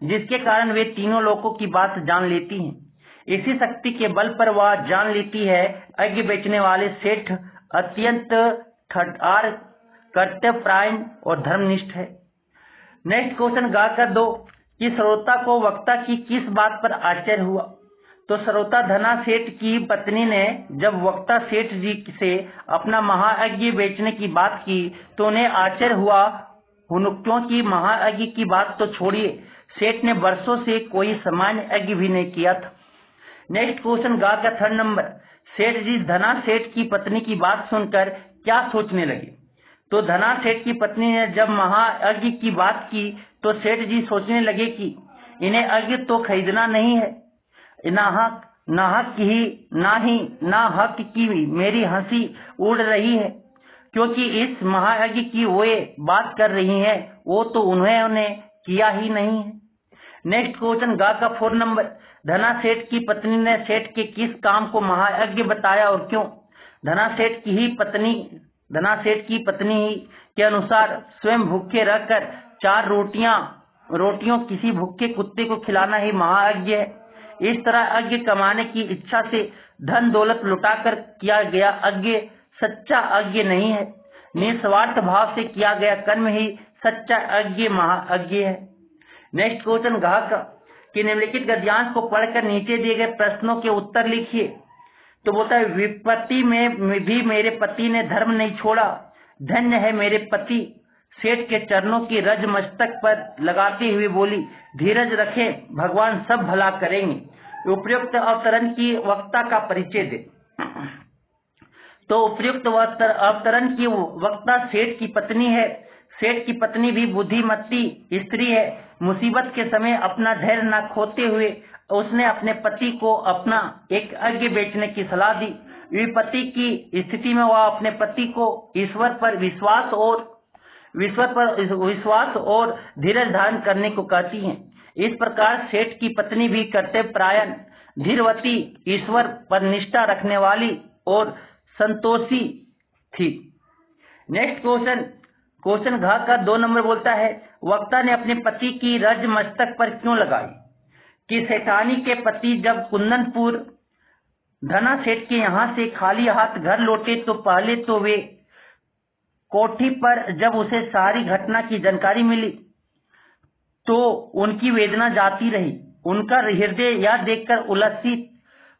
जिसके कारण वे तीनों लोगों की बात जान लेती हैं। इसी शक्ति के बल पर वह जान लेती है अग्नि बेचने वाले सेठ अत्यंत ठठार, कर्तव्यपरायण और धर्मनिष्ठ है। नेक्स्ट क्वेश्चन गा कर दो कि श्रोता को वक्ता की किस बात पर आश्चर्य हुआ। तो श्रोता धना सेठ की पत्नी ने जब वक्ता सेठ जी से अपना महायज्ञ बेचने की बात की तो उन्हें आश्चर्य हुआ, क्योंकि महायज्ञ की बात तो छोड़िए, सेठ ने वर्षों से कोई सामान्य यज्ञ भी नहीं किया था। नेक्स्ट क्वेश्चन गा का 3rd नंबर। सेठ जी धना सेठ की पत्नी की बात सुनकर क्या सोचने लगे। तो धना सेठ की पत्नी ने जब महायज्ञ की बात की तो सेठ जी सोचने लगे कि इन्हें यज्ञ तो खरीदना नहीं है, ना हक की मेरी हंसी उड़ रही है, क्योंकि इस महायज्ञ की वे बात कर रही हैं वो तो उन्होंने किया ही नहीं है। नेक्स्ट क्वेश्चन गा का 4 नंबर। धना सेठ की पत्नी ने सेठ के किस काम को महायज्ञ बताया और क्यों। धना सेठ की पत्नी के अनुसार स्वयं भूखे रहकर 4 रोटियों किसी भूखे कुत्ते को खिलाना ही महायज्ञ है। इस तरह यज्ञ कमाने की इच्छा से धन दौलत लुटाकर किया गया यज्ञ सच्चा यज्ञ नहीं है। निस्वार्थ भाव से किया गया कर्म ही सच्चा यज्ञ महायज्ञ है। नेक्स्ट क्वेश्चन गा का कि निम्नलिखित गद्यांश को पढ़कर नीचे दिए गए प्रश्नों के उत्तर लिखिए। तो बोलता है विपत्ति में भी मेरे पति ने धर्म नहीं छोड़ा, धन्य है मेरे पति। सेठ के चरणों की रज मस्तक पर लगाते हुए बोली, धीरज रखें, भगवान सब भला करेंगे। उपयुक्त अवतरण की वक्ता का परिचय दे। तो उपयुक्त अवतरण की वक्ता सेठ की पत्नी है। सेठ की पत्नी भी बुद्धिमती स्त्री है। मुसीबत के समय अपना धैर्य न खोते हुए उसने अपने पति को अपना एक यज्ञ बेचने की सलाह दी। विपत्ति की स्थिति में वह अपने पति को ईश्वर पर विश्वास और धीरज धारण करने को कहती हैं। इस प्रकार सेठ की पत्नी भी कर्तव्यपरायण, धीरवती, ईश्वर पर निष्ठा रखने वाली और संतोषी थी। नेक्स्ट क्वेश्चन घ का 2 नंबर बोलता है वक्ता ने अपने पति की रज मस्तक पर क्यों लगाई। कि सेठानी के पति जब कुंदनपुर धना सेठ के यहाँ से खाली हाथ घर लौटे तो पहले तो वे कोठी पर जब उसे सारी घटना की जानकारी मिली तो उनकी वेदना जाती रही। उनका हृदय यह देखकर उल्लसित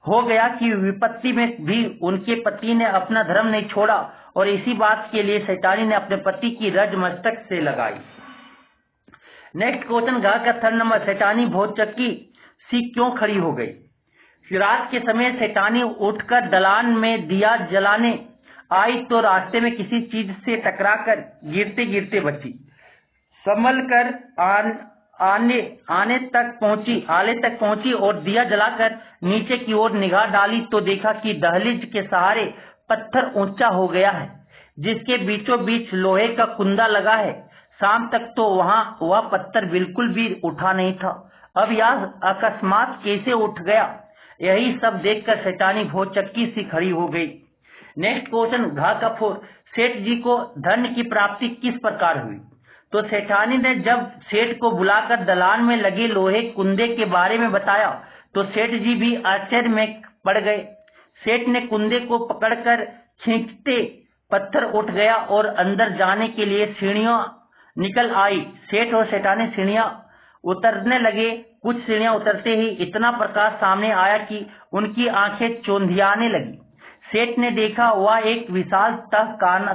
हो गया कि विपत्ति में भी उनके पति ने अपना धर्म नहीं छोड़ा और इसी बात के लिए सेठानी ने अपने पति की रज मस्तक से लगाई। नेक्स्ट क्वेश्चन गा का 3rd नंबर। सेठानी भौचक्की सी क्यों खड़ी हो गई। रात के समय सेठानी उठकर दलान में दिया जलाने आई तो रास्ते में किसी चीज से टकराकर गिरते गिरते बची। संभल कर आले तक पहुंची और दिया जलाकर नीचे की ओर निगाह डाली तो देखा कि दहलीज के सहारे पत्थर ऊंचा हो गया है, जिसके बीचों बीच लोहे का कुंदा लगा है। शाम तक तो वहां वह पत्थर बिल्कुल भी उठा नहीं था, अब यह अकस्मात कैसे उठ गया। यही सब देखकर सेठानी भौचक्की सी खड़ी हो गई। नेक्स्ट क्वेश्चन घ का 4, सेठ जी को धन की प्राप्ति किस प्रकार हुई? तो सेठानी ने जब सेठ को बुलाकर दलान में लगे लोहे कुंदे के बारे में बताया तो सेठ जी भी आश्चर्य में पड़ गए। सेठ ने कुंदे को पकड़कर खींचते पत्थर उठ गया और अंदर जाने के लिए सीढ़ियां निकल आई। सेठ और सेठानी सीढ़ियां उतरने लगे। कुछ सीढ़ियां उतरते ही इतना प्रकाश सामने आया कि उनकी आंखें चौंधियाने लगी। सेठ ने देखा वह एक विशाल तह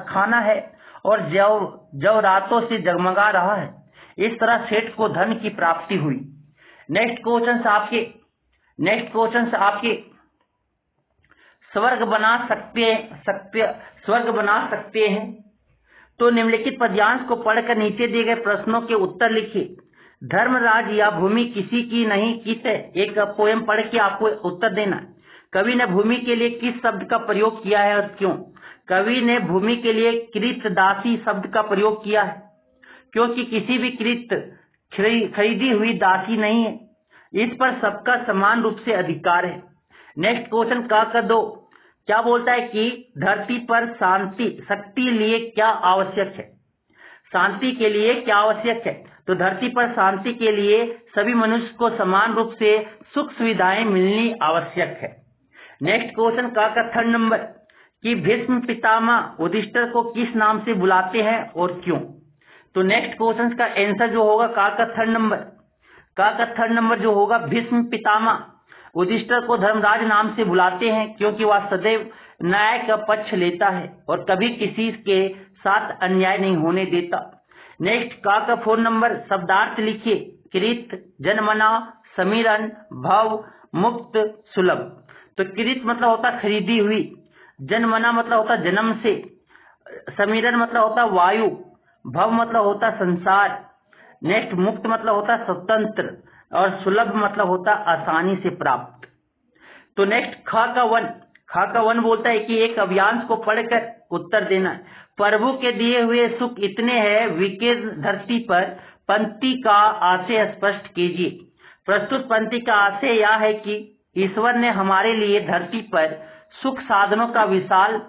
खाना है और जवाहरातों से जगमगा रहा है। इस तरह सेठ को धन की प्राप्ति हुई। नेक्स्ट क्वेश्चन आपके स्वर्ग बना सकते हैं। तो निम्नलिखित पद्यांश को पढ़कर नीचे दिए गए प्रश्नों के उत्तर लिखिए। धर्मराज या भूमि किसी की नहीं किस है? एक पोएम पढ़ के आपको उत्तर देना है। कवि ने भूमि के लिए किस शब्द का प्रयोग किया है और क्यों? कवि ने भूमि के लिए कृतदासी शब्द का प्रयोग किया है क्योंकि किसी भी कृत खरीदी हुई दासी नहीं है। इस पर सबका समान रूप से अधिकार है। नेक्स्ट क्वेश्चन का 2 क्या बोलता है कि धरती पर शक्ति लिए क्या आवश्यक है? शांति के लिए क्या आवश्यक है? तो धरती पर शांति के लिए सभी मनुष्य को समान रूप से सुख सुविधाएं मिलनी आवश्यक है। नेक्स्ट क्वेश्चन का 3 नंबर कि भीष्म पितामह युधिष्ठिर को किस नाम से बुलाते हैं और क्यों? तो नेक्स्ट क्वेश्चन का आंसर जो होगा का 3 नंबर जो होगा, भीष्म पितामह युधिष्ठिर को धर्मराज नाम से बुलाते हैं क्योंकि वह सदैव न्याय का पक्ष लेता है और कभी किसी के साथ अन्याय नहीं होने देता। नेक्स्ट का 4 नंबर शब्दार्थ लिखिए। कृत, जन्मना, समीरन, भव, मुक्त, सुलभ। तो कृत मतलब होता खरीदी हुई, जन्मना मतलब होता जन्म से, समीरन मतलब होता वायु, भव मतलब होता संसार, नेक्स्ट मुक्त मतलब होता स्वतंत्र और सुलभ मतलब होता आसानी से प्राप्त। तो नेक्स्ट खा का 1 बोलता है कि एक अभियान को पढ़कर उत्तर देना है। प्रभु के दिए हुए सुख इतने हैं विकीर्ण धरती पर, पंक्ति का आशय स्पष्ट कीजिए। प्रस्तुत पंक्ति का आशय यह है कि ईश्वर ने हमारे लिए धरती पर सुख साधनों का विशाल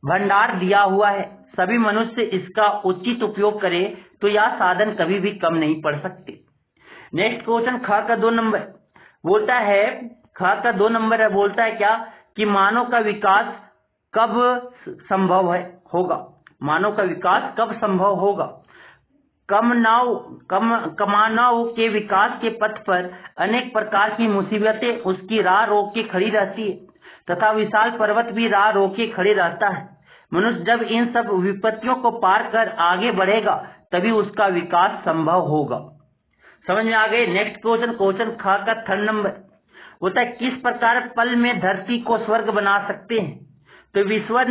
भंडार दिया हुआ है। सभी मनुष्य इसका उचित उपयोग करे तो यह साधन कभी भी कम नहीं पड़ सकते। नेक्स्ट क्वेश्चन खा का 2 नंबर बोलता है क्या कि मानव का विकास कब संभव होगा? मानव का विकास कब संभव होगा? कमानव के विकास के पथ पर अनेक प्रकार की मुसीबतें उसकी राह रोक के खड़ी रहती है तथा विशाल पर्वत भी राह रोक के खड़े रहता है। मनुष्य जब इन सब विपत्तियों को पार कर आगे बढ़ेगा तभी उसका विकास संभव होगा। समझ में आ गए? नेक्स्ट क्वेश्चन खा का 3 नंबर होता है किस प्रकार पल में धरती को स्वर्ग बना सकते हैं? तो ईश्वर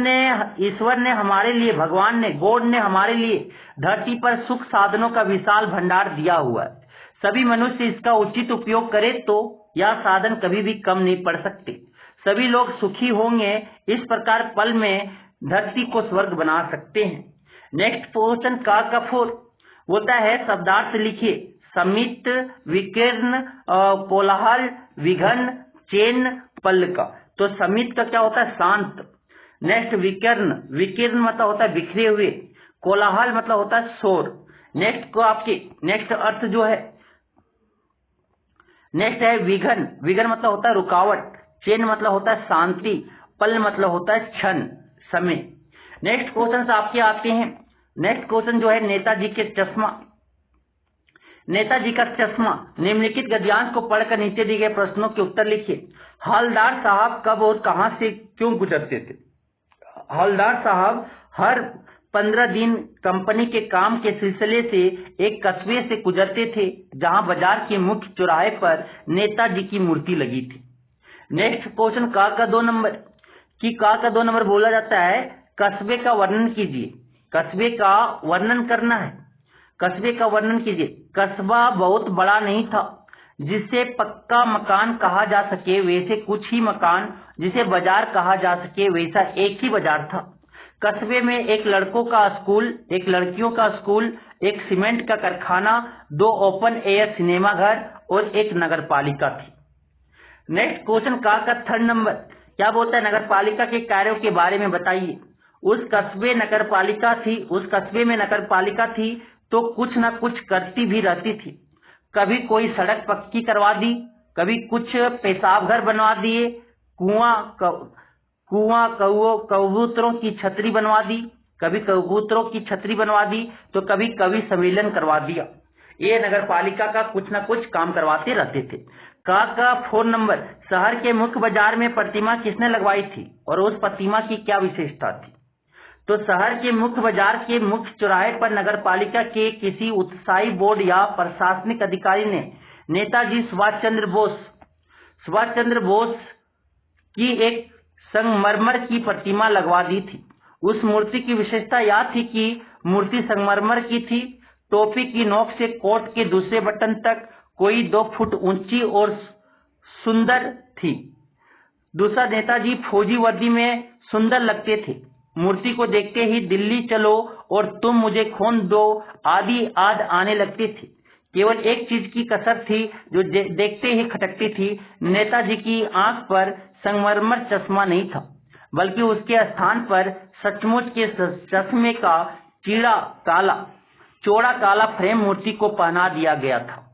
ने हमारे लिए, भगवान ने, गॉड ने हमारे लिए धरती पर सुख साधनों का विशाल भंडार दिया हुआ है। सभी मनुष्य इसका उचित उपयोग करे तो यह साधन कभी भी कम नहीं पड़ सकते। सभी लोग सुखी होंगे। इस प्रकार पल में धरती को स्वर्ग बना सकते हैं। नेक्स्ट क्वेश्चन का 4 होता है शब्दार्थ लिखिए। समित, विकीर्ण, कोलाहल, विघन, चैन, पल का। तो समित का क्या होता है? शांत। नेक्स्ट विकीर्ण मतलब होता है बिखरे हुए, कोलाहल मतलब होता है शोर। नेक्स्ट अर्थ जो है नेक्स्ट है विघन मतलब होता है रुकावट, चैन मतलब होता है शांति, पल मतलब होता है क्षण, समय। नेक्स्ट क्वेश्चन आपके आते हैं। नेक्स्ट क्वेश्चन जो है नेताजी का चश्मा। निम्नलिखित गद्यांश को पढ़कर नीचे दिए गए प्रश्नों के उत्तर लिखिए। हवलदार साहब कब और कहां से क्यों गुजरते थे? हवलदार साहब हर 15 दिन कंपनी के काम के सिलसिले से एक कस्बे से गुजरते थे जहां बाजार के मुख्य चौराहे पर नेताजी की मूर्ति लगी थी। नेक्स्ट क्वेश्चन का 2 नंबर बोला जाता है कस्बे का वर्णन कीजिए। कस्बे का वर्णन करना है। कस्बे का वर्णन कीजिए। कस्बा बहुत बड़ा नहीं था जिसे पक्का मकान कहा जा सके, वैसे कुछ ही मकान जिसे बाजार कहा जा सके वैसा एक ही बाजार था। कस्बे में एक लड़कों का स्कूल, एक लड़कियों का स्कूल, एक सीमेंट का कारखाना, 2 ओपन एयर सिनेमा घर और एक नगर पालिका थी। नेक्स्ट क्वेश्चन का 3 नंबर क्या बोलता है, नगरपालिका के कार्यों के बारे में बताइए। उस कस्बे में नगरपालिका थी तो कुछ न कुछ करती भी रहती थी। कभी कोई सड़क पक्की करवा दी, कभी कुछ पेशाब घर बनवा दिए, कुआं कबूतरों की छतरी बनवा दी, तो कभी कवि सम्मेलन करवा दिया। ये नगरपालिका का कुछ न कुछ काम करवाते रहते थे। का 4 नंबर, शहर के मुख्य बाजार में प्रतिमा किसने लगवाई थी और उस प्रतिमा की क्या विशेषता थी। तो शहर के मुख्य बाजार के मुख्य चौराहे पर नगरपालिका के किसी उत्साही बोर्ड या प्रशासनिक अधिकारी ने नेताजी सुभाष चंद्र बोस की एक संगमरमर की प्रतिमा लगवा दी थी। उस मूर्ति की विशेषता यह थी कि मूर्ति संगमरमर की थी, टोपी की नोक से कोट के दूसरे बटन तक कोई 2 फुट ऊंची और सुंदर थी। दूसरा, नेताजी फौजी वर्दी में सुंदर लगते थे। मूर्ति को देखते ही दिल्ली चलो और तुम मुझे खून दो आदि याद आने लगती थी। केवल एक चीज की कसर थी जो देखते ही खटकती थी। नेताजी की आंख पर संगमरमर चश्मा नहीं था, बल्कि उसके स्थान पर सचमुच के चश्मे का चौड़ा काला फ्रेम मूर्ति को पहना दिया गया था।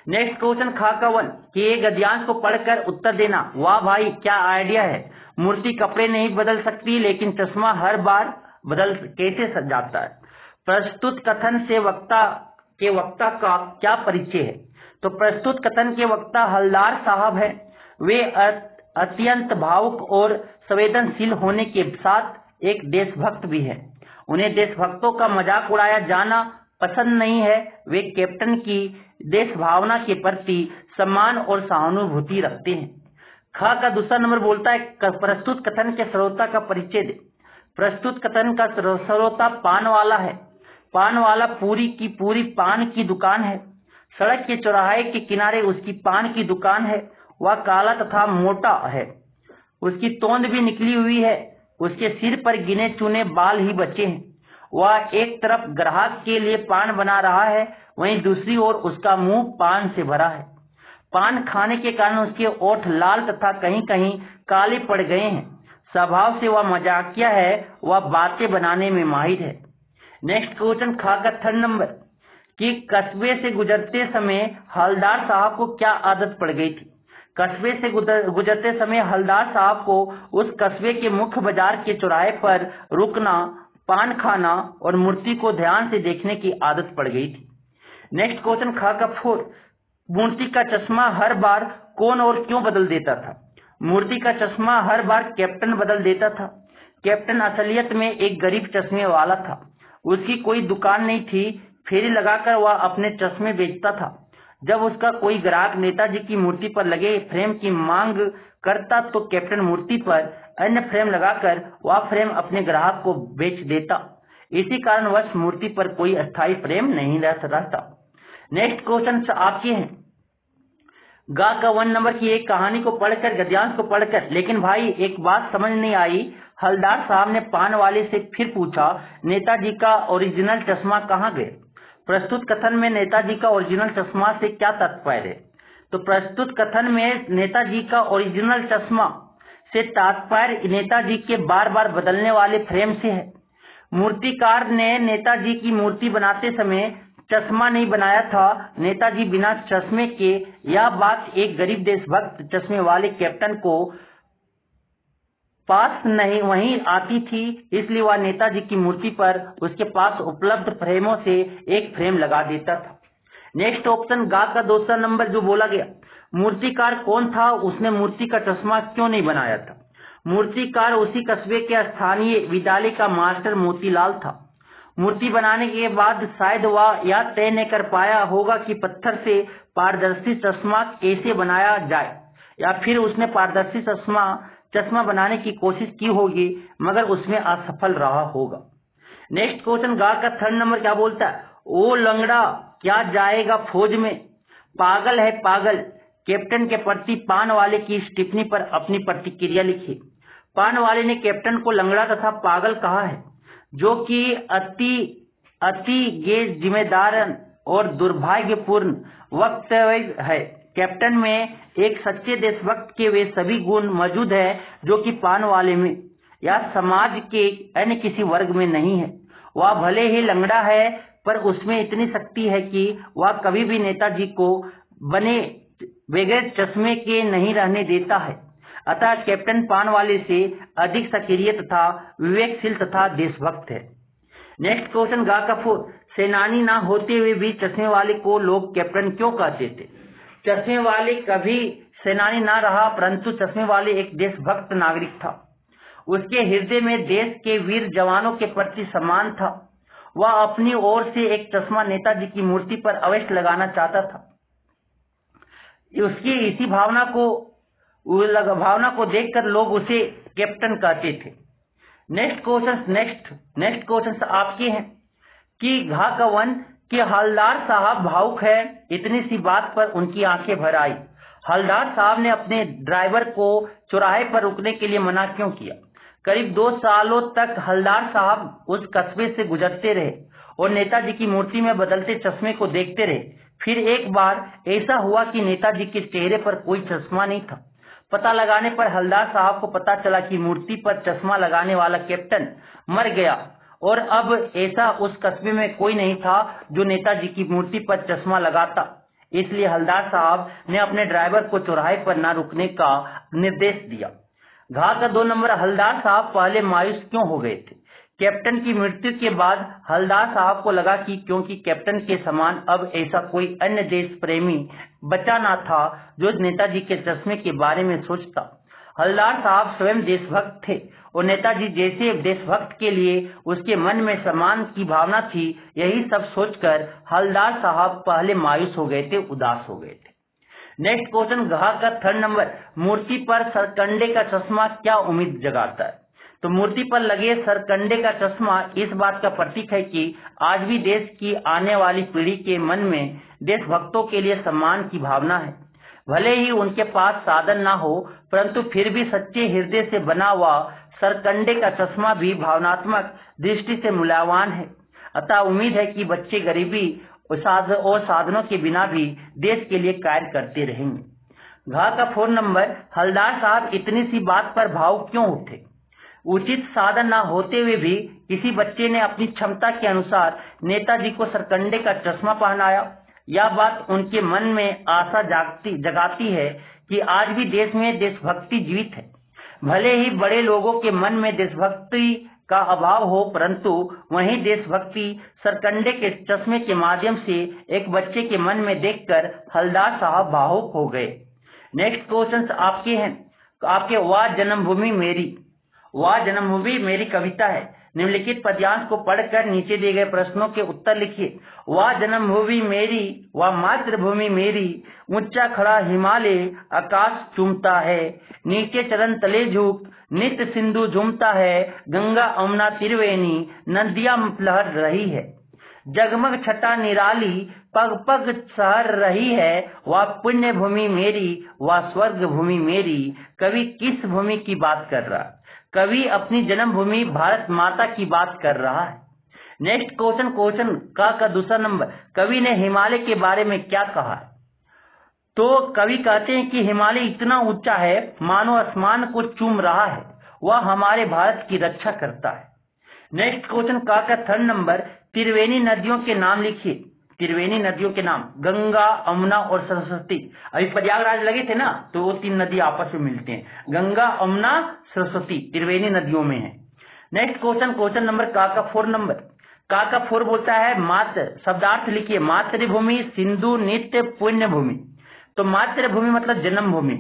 नेक्स्ट क्वेश्चन खा का 1 कि एक गद्यांश को पढ़कर उत्तर देना। वाह भाई, क्या आइडिया है। मूर्ति कपड़े नहीं बदल सकती, लेकिन चश्मा हर बार कैसे सज जाता है। प्रस्तुत कथन से वक्ता का क्या परिचय है। तो प्रस्तुत कथन के वक्ता हलदार साहब है। वे अत्यंत भावुक और संवेदनशील होने के साथ एक देशभक्त भी है। उन्हें देशभक्तों का मजाक उड़ाया जाना पसंद नहीं है। वे कैप्टन की देश भावना के प्रति सम्मान और सहानुभूति रखते हैं। खा का दूसरा नंबर बोलता है प्रस्तुत कथन के श्रोता का परिचय दे। प्रस्तुत कथन का श्रोता पान वाला है। पान वाला पूरी की पूरी पान की दुकान है। सड़क के चौराहे के किनारे उसकी पान की दुकान है। वह काला तथा मोटा है, उसकी तोंद भी निकली हुई है, उसके सिर पर गिने चुने बाल ही बचे हैं। वह एक तरफ ग्राहक के लिए पान बना रहा है, वहीं दूसरी ओर उसका मुंह पान से भरा है। पान खाने के कारण उसके ओठ लाल तथा कहीं कहीं काले पड़ गए हैं। स्वभाव से वह मजाकिया है, वह बातें बनाने में माहिर है। नेक्स्ट क्वेश्चन खा का 3 नंबर कि कस्बे से गुजरते समय हलदार साहब को क्या आदत पड़ गई थी। कस्बे से गुजरते समय हलदार साहब को उस कस्बे के मुख्य बाजार के चौराहे पर रुकना, पान खाना और मूर्ति को ध्यान से देखने की आदत पड़ गई थी। नेक्स्ट क्वेश्चन खा का 4 मूर्ति का चश्मा हर बार कौन और क्यों बदल देता था। मूर्ति का चश्मा हर बार कैप्टन बदल देता था। कैप्टन असलियत में एक गरीब चश्मे वाला था। उसकी कोई दुकान नहीं थी, फेरी लगाकर वह अपने चश्मे बेचता था। जब उसका कोई ग्राहक नेताजी की मूर्ति पर लगे फ्रेम की मांग करता तो कैप्टन मूर्ति पर अन्य फ्रेम लगाकर वह फ्रेम अपने ग्राहक को बेच देता। इसी कारणवश मूर्ति पर कोई अस्थायी फ्रेम नहीं रहता। नेक्स्ट क्वेश्चन आपके हैं। गा का 1 नंबर की एक कहानी को पढ़कर, गद्यांश को पढ़कर, लेकिन भाई एक बात समझ नहीं आई। हलदार साहब ने पान वाले से फिर पूछा, नेताजी का ओरिजिनल चश्मा कहाँ गए। प्रस्तुत कथन में नेताजी का ओरिजिनल चश्मा से क्या तात्पर्य है। तो प्रस्तुत कथन में नेताजी का ओरिजिनल चश्मा से तात्पर्य नेताजी के बार बार बदलने वाले फ्रेम से है। मूर्तिकार ने नेताजी की मूर्ति बनाते समय चश्मा नहीं बनाया था। नेताजी बिना चश्मे के, यह बात एक गरीब देशभक्त चश्मे वाले कैप्टन को पास नहीं वहीं आती थी, इसलिए वह नेताजी की मूर्ति पर उसके पास उपलब्ध फ्रेमों से एक फ्रेम लगा देता था। नेक्स्ट ऑप्शन गा का 2 नंबर जो बोला गया, मूर्तिकार कौन था, उसने मूर्ति का चश्मा क्यों नहीं बनाया था। मूर्तिकार उसी कस्बे के स्थानीय विद्यालय का मास्टर मोतीलाल था। मूर्ति बनाने के बाद शायद वह यह तय नहीं कर पाया होगा कि पत्थर से पारदर्शी चश्मा कैसे बनाया जाए, या फिर उसने पारदर्शी चश्मा बनाने की कोशिश की होगी मगर उसमें असफल रहा होगा। नेक्स्ट क्वेश्चन गा का 3 नंबर क्या बोलता है, ओ लंगड़ा क्या जाएगा फौज में, पागल है पागल। कैप्टन के प्रति पान वाले की इस टिप्पणी पर अपनी प्रतिक्रिया लिखी। पान वाले ने कैप्टन को लंगड़ा तथा पागल कहा है, जो कि अति जिम्मेदार और दुर्भाग्यपूर्ण वक्तव्य है। कैप्टन में एक सच्चे देशभक्त के वे सभी गुण मौजूद है जो कि पान वाले में या समाज के अन्य किसी वर्ग में नहीं है। वह भले ही लंगड़ा है पर उसमें इतनी शक्ति है कि वह कभी भी नेताजी को बने बगैर चश्मे के नहीं रहने देता है। अतः कैप्टन पानवाले से अधिक सक्रिय तथा विवेकशील तथा देशभक्त है। नेक्स्ट क्वेश्चन गा का 4, सेनानी ना होते हुए भी चश्मे वाले को लोग कैप्टन क्यों कहते थे? चश्मे वाले कभी सेनानी ना रहा परंतु चश्मे वाले एक देशभक्त नागरिक था। उसके हृदय में देश के वीर जवानों के प्रति सम्मान था। वह अपनी ओर से एक चश्मा नेताजी की मूर्ति पर अवश्य लगाना चाहता था। उसकी इसी भावना को देखकर लोग उसे कैप्टन कहते थे। नेक्स्ट क्वेश्चन आपके हैं कि घा का 1 कि हवलदार साहब भावुक है। इतनी सी बात पर उनकी आंखें भर आई। हवलदार साहब ने अपने ड्राइवर को चौराहे पर रुकने के लिए मना क्यों किया? करीब 2 सालों तक हवलदार साहब उस कस्बे से गुजरते रहे और नेताजी की मूर्ति में बदलते चश्मे को देखते रहे। फिर एक बार ऐसा हुआ कि नेताजी के चेहरे पर कोई चश्मा नहीं था। पता लगाने पर हवलदार साहब को पता चला कि मूर्ति पर चश्मा लगाने वाला कैप्टन मर गया और अब ऐसा उस कस्बे में कोई नहीं था जो नेताजी की मूर्ति पर चश्मा लगाता। इसलिए हवलदार साहब ने अपने ड्राइवर को चौराहे पर न रुकने का निर्देश दिया। घा का 2 नंबर, हवलदार साहब पहले मायूस क्यों हो गए थे? कैप्टन की मृत्यु के बाद हवलदार साहब को लगा कि क्योंकि कैप्टन के समान अब ऐसा कोई अन्य देश प्रेमी बचा ना था जो नेताजी के चश्मे के बारे में सोचता। हवलदार साहब स्वयं देशभक्त थे और नेताजी जैसे देशभक्त के लिए उसके मन में सम्मान की भावना थी। यही सब सोचकर हवलदार साहब पहले मायूस हो गए थे, उदास हो गए थे। नेक्स्ट क्वेश्चन घा का 3 नंबर, मूर्ति पर सरकंडे का चश्मा क्या उम्मीद जगाता है? तो मूर्ति पर लगे सरकंडे का चश्मा इस बात का प्रतीक है कि आज भी देश की आने वाली पीढ़ी के मन में देशभक्तों के लिए सम्मान की भावना है। भले ही उनके पास साधन ना हो परंतु फिर भी सच्चे हृदय से बना हुआ सरकंडे का चश्मा भी भावनात्मक दृष्टि से मूल्यवान है। अतः उम्मीद है कि बच्चे गरीबी और साधनों के बिना भी देश के लिए कार्य करते रहेंगे। घा का 4 नंबर, हवलदार साहब इतनी सी बात पर भावुक क्यों उठे? उचित साधन न होते हुए भी किसी बच्चे ने अपनी क्षमता के अनुसार नेताजी को सरकंडे का चश्मा पहनाया। यह बात उनके मन में आशा जगाती है कि आज भी देश में देशभक्ति जीवित है। भले ही बड़े लोगों के मन में देशभक्ति का अभाव हो परंतु वहीं देशभक्ति सरकंडे के चश्मे के माध्यम से एक बच्चे के मन में देखकर हवलदार साहब भावुक हो गए। नेक्स्ट क्वेश्चन आपके हैं। आपके वाह जन्मभूमि मेरी कविता है। निम्नलिखित पद्यांश को पढ़कर नीचे दिए गए प्रश्नों के उत्तर लिखिए। वाह जन्मभूमि मेरी, वाह मातृभूमि मेरी, ऊंचा खड़ा हिमालय आकाश चूमता है, नीचे चरण तले झुक नित्य सिंधु झूमता है, गंगा अमना त्रिवेणी नदियां लहर रही है, जगमग छटा निराली पग पग सहर रही है, वह पुण्य भूमि मेरी, वह स्वर्ग भूमि मेरी। कवि किस भूमि की बात कर रहा है? कवि अपनी जन्मभूमि भारत माता की बात कर रहा है। नेक्स्ट क्वेश्चन का 2 नंबर, कवि ने हिमालय के बारे में क्या कहा है? तो कवि कहते हैं कि हिमालय इतना ऊंचा है मानो आसमान को चूम रहा है, वह हमारे भारत की रक्षा करता है। नेक्स्ट क्वेश्चन का 3 नंबर, त्रिवेणी नदियों के नाम लिखिए। त्रिवेणी नदियों के नाम गंगा, अमना और सरस्वती। अभी प्रयागराज लगे थे ना तो वो 3 नदी आपस में मिलते हैं। गंगा, अमना, सरस्वती त्रिवेणी नदियों में है। नेक्स्ट क्वेश्चन नंबर का 4 नंबर, का 4 बोलता है मातृ। शब्दार्थ लिखिए। मातृभूमि, सिंधु, नित्य, पुण्य भूमि। तो मातृभूमि मतलब जन्मभूमि,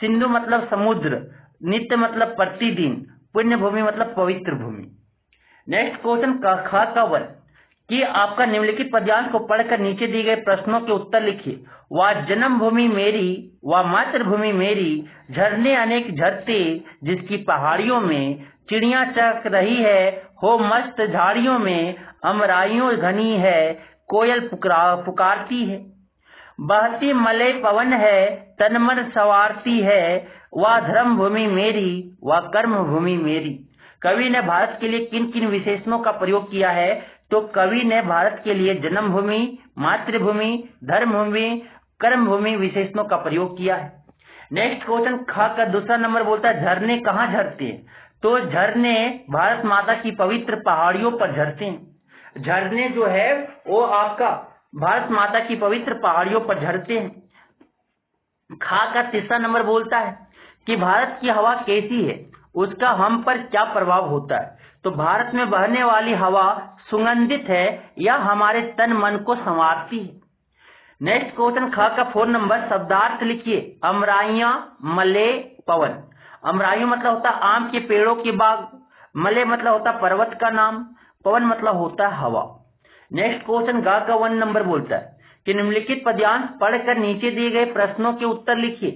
सिंधु मतलब समुद्र, नित्य मतलब प्रतिदिन, पुण्य भूमि मतलब पवित्र भूमि। नेक्स्ट क्वेश्चन का 1 कि आपका निम्नलिखित पद्यांश को पढ़कर नीचे दिए गए प्रश्नों के उत्तर लिखिए। वह जन्मभूमि मेरी, वह मातृभूमि मेरी, झरने अनेक झरते जिसकी पहाड़ियों में, चिड़िया चहक रही है हो मस्त झाड़ियों में, अमराइयों घनी है कोयल पुकारती है, बहती मलय पवन है तन मन संवारती है, वह धर्म भूमि मेरी, वह कर्म भूमि मेरी। कवि ने भारत के लिए किन किन विशेषणों का प्रयोग किया है? तो कवि ने भारत के लिए जन्मभूमि, मातृभूमि, धर्मभूमि, कर्म भूमि विशेषणों का प्रयोग किया है। नेक्स्ट क्वेश्चन ख का दूसरा नंबर बोलता है झरने कहाँ झरते हैं, तो झरने भारत माता की पवित्र पहाड़ियों पर झरते हैं। झरने जो है वो आपका भारत माता की पवित्र पहाड़ियों पर झरते हैं। खा का तीसरा नंबर बोलता है कि भारत की हवा कैसी है, उसका हम पर क्या प्रभाव होता है, तो भारत में बहने वाली हवा सुगंधित है या हमारे तन मन को संवारती है। नेक्स्ट क्वेश्चन ख का 4 नंबर शब्दार्थ लिखिए। अमराइयां, मले, पवन। अमराइयों मतलब होता है आम के पेड़ों की बाग, मले मतलब होता है पर्वत का नाम, पवन मतलब होता है हवा। नेक्स्ट क्वेश्चन ग का 1 नंबर बोलता है कि निम्नलिखित पद्यांश पढ़कर नीचे दिए गए प्रश्नों के उत्तर लिखिए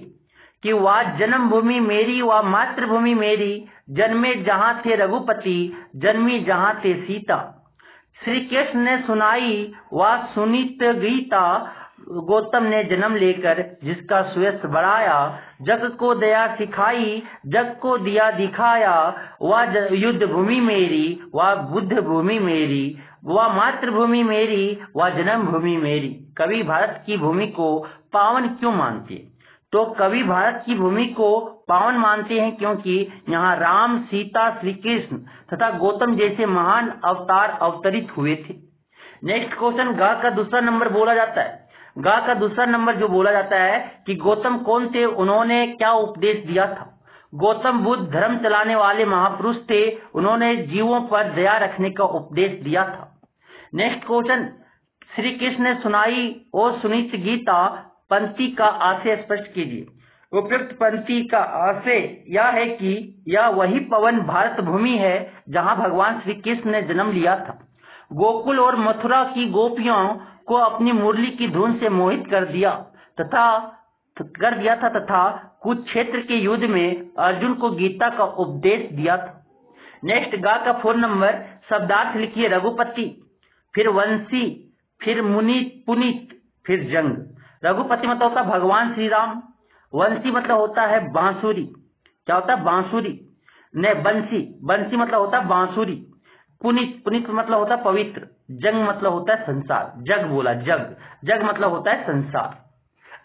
कि वह जन्मभूमि मेरी व मातृभूमि मेरी, जन्मे जहां थे रघुपति, जन्मी जहां थे सीता। श्री कृष्ण ने सुनाई वह सुनीत गीता, गौतम ने जन्म लेकर जिसका सुयश बढ़ाया, जग को दया सिखाई, जग को दिया दिखाया, वह युद्ध भूमि मेरी, वह बुद्ध भूमि मेरी, वह मातृभूमि मेरी, वह जन्म भूमि मेरी। कवि भारत की भूमि को पावन क्यों मानते हैं, तो कवि भारत की भूमि को पावन मानते हैं क्योंकि यहाँ राम, सीता, श्री कृष्ण तथा गौतम जैसे महान अवतार अवतरित हुए थे। नेक्स्ट क्वेश्चन ग का दूसरा नंबर बोला जाता है। ग का दूसरा नंबर जो बोला जाता है कि गौतम कौन थे, उन्होंने क्या उपदेश दिया था। गौतम बुद्ध धर्म चलाने वाले महापुरुष थे, उन्होंने जीवों पर दया रखने का उपदेश दिया था। नेक्स्ट क्वेश्चन श्री कृष्ण ने सुनाई और सुनीत गीता पंक्ति का आशय स्पष्ट कीजिए। उपयुक्त पंक्ति का आशय यह है कि यह वही पवन भारत भूमि है जहां भगवान श्री कृष्ण ने जन्म लिया था। गोकुल और मथुरा की गोपियों को अपनी मुरली की धुन से मोहित कर दिया था तथा कुरुक्षेत्र के युद्ध में अर्जुन को गीता का उपदेश दिया था। नेक्स्ट गा का 4 नंबर शब्दार्थ लिखिए। रघुपति, फिर वंशी, फिर मुनि पुनीत, फिर जंग। रघुपति मतलब होता है भगवान श्री राम, वंशी मतलब होता है बांसुरी, क्या होता है बांसुरी, ने बंसी मतलब होता है बांसुरी, पुनीत मतलब होता है पवित्र, जंग मतलब होता है संसार, जग बोला जग मतलब होता है संसार,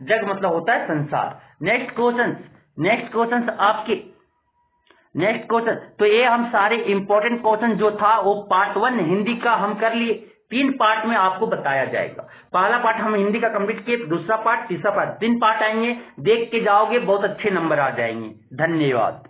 जग मतलब होता है संसार। नेक्स्ट क्वेश्चन आपके नेक्स्ट क्वेश्चन, तो ये हम सारे इंपॉर्टेंट क्वेश्चन जो था वो पार्ट 1 हिंदी का हम कर लिए, 3 पार्ट में आपको बताया जाएगा। पहला पार्ट हम हिंदी का कंप्लीट किए, दूसरा पार्ट, तीसरा पार्ट, 3 पार्ट आएंगे, देख के जाओगे बहुत अच्छे नंबर आ जाएंगे। धन्यवाद।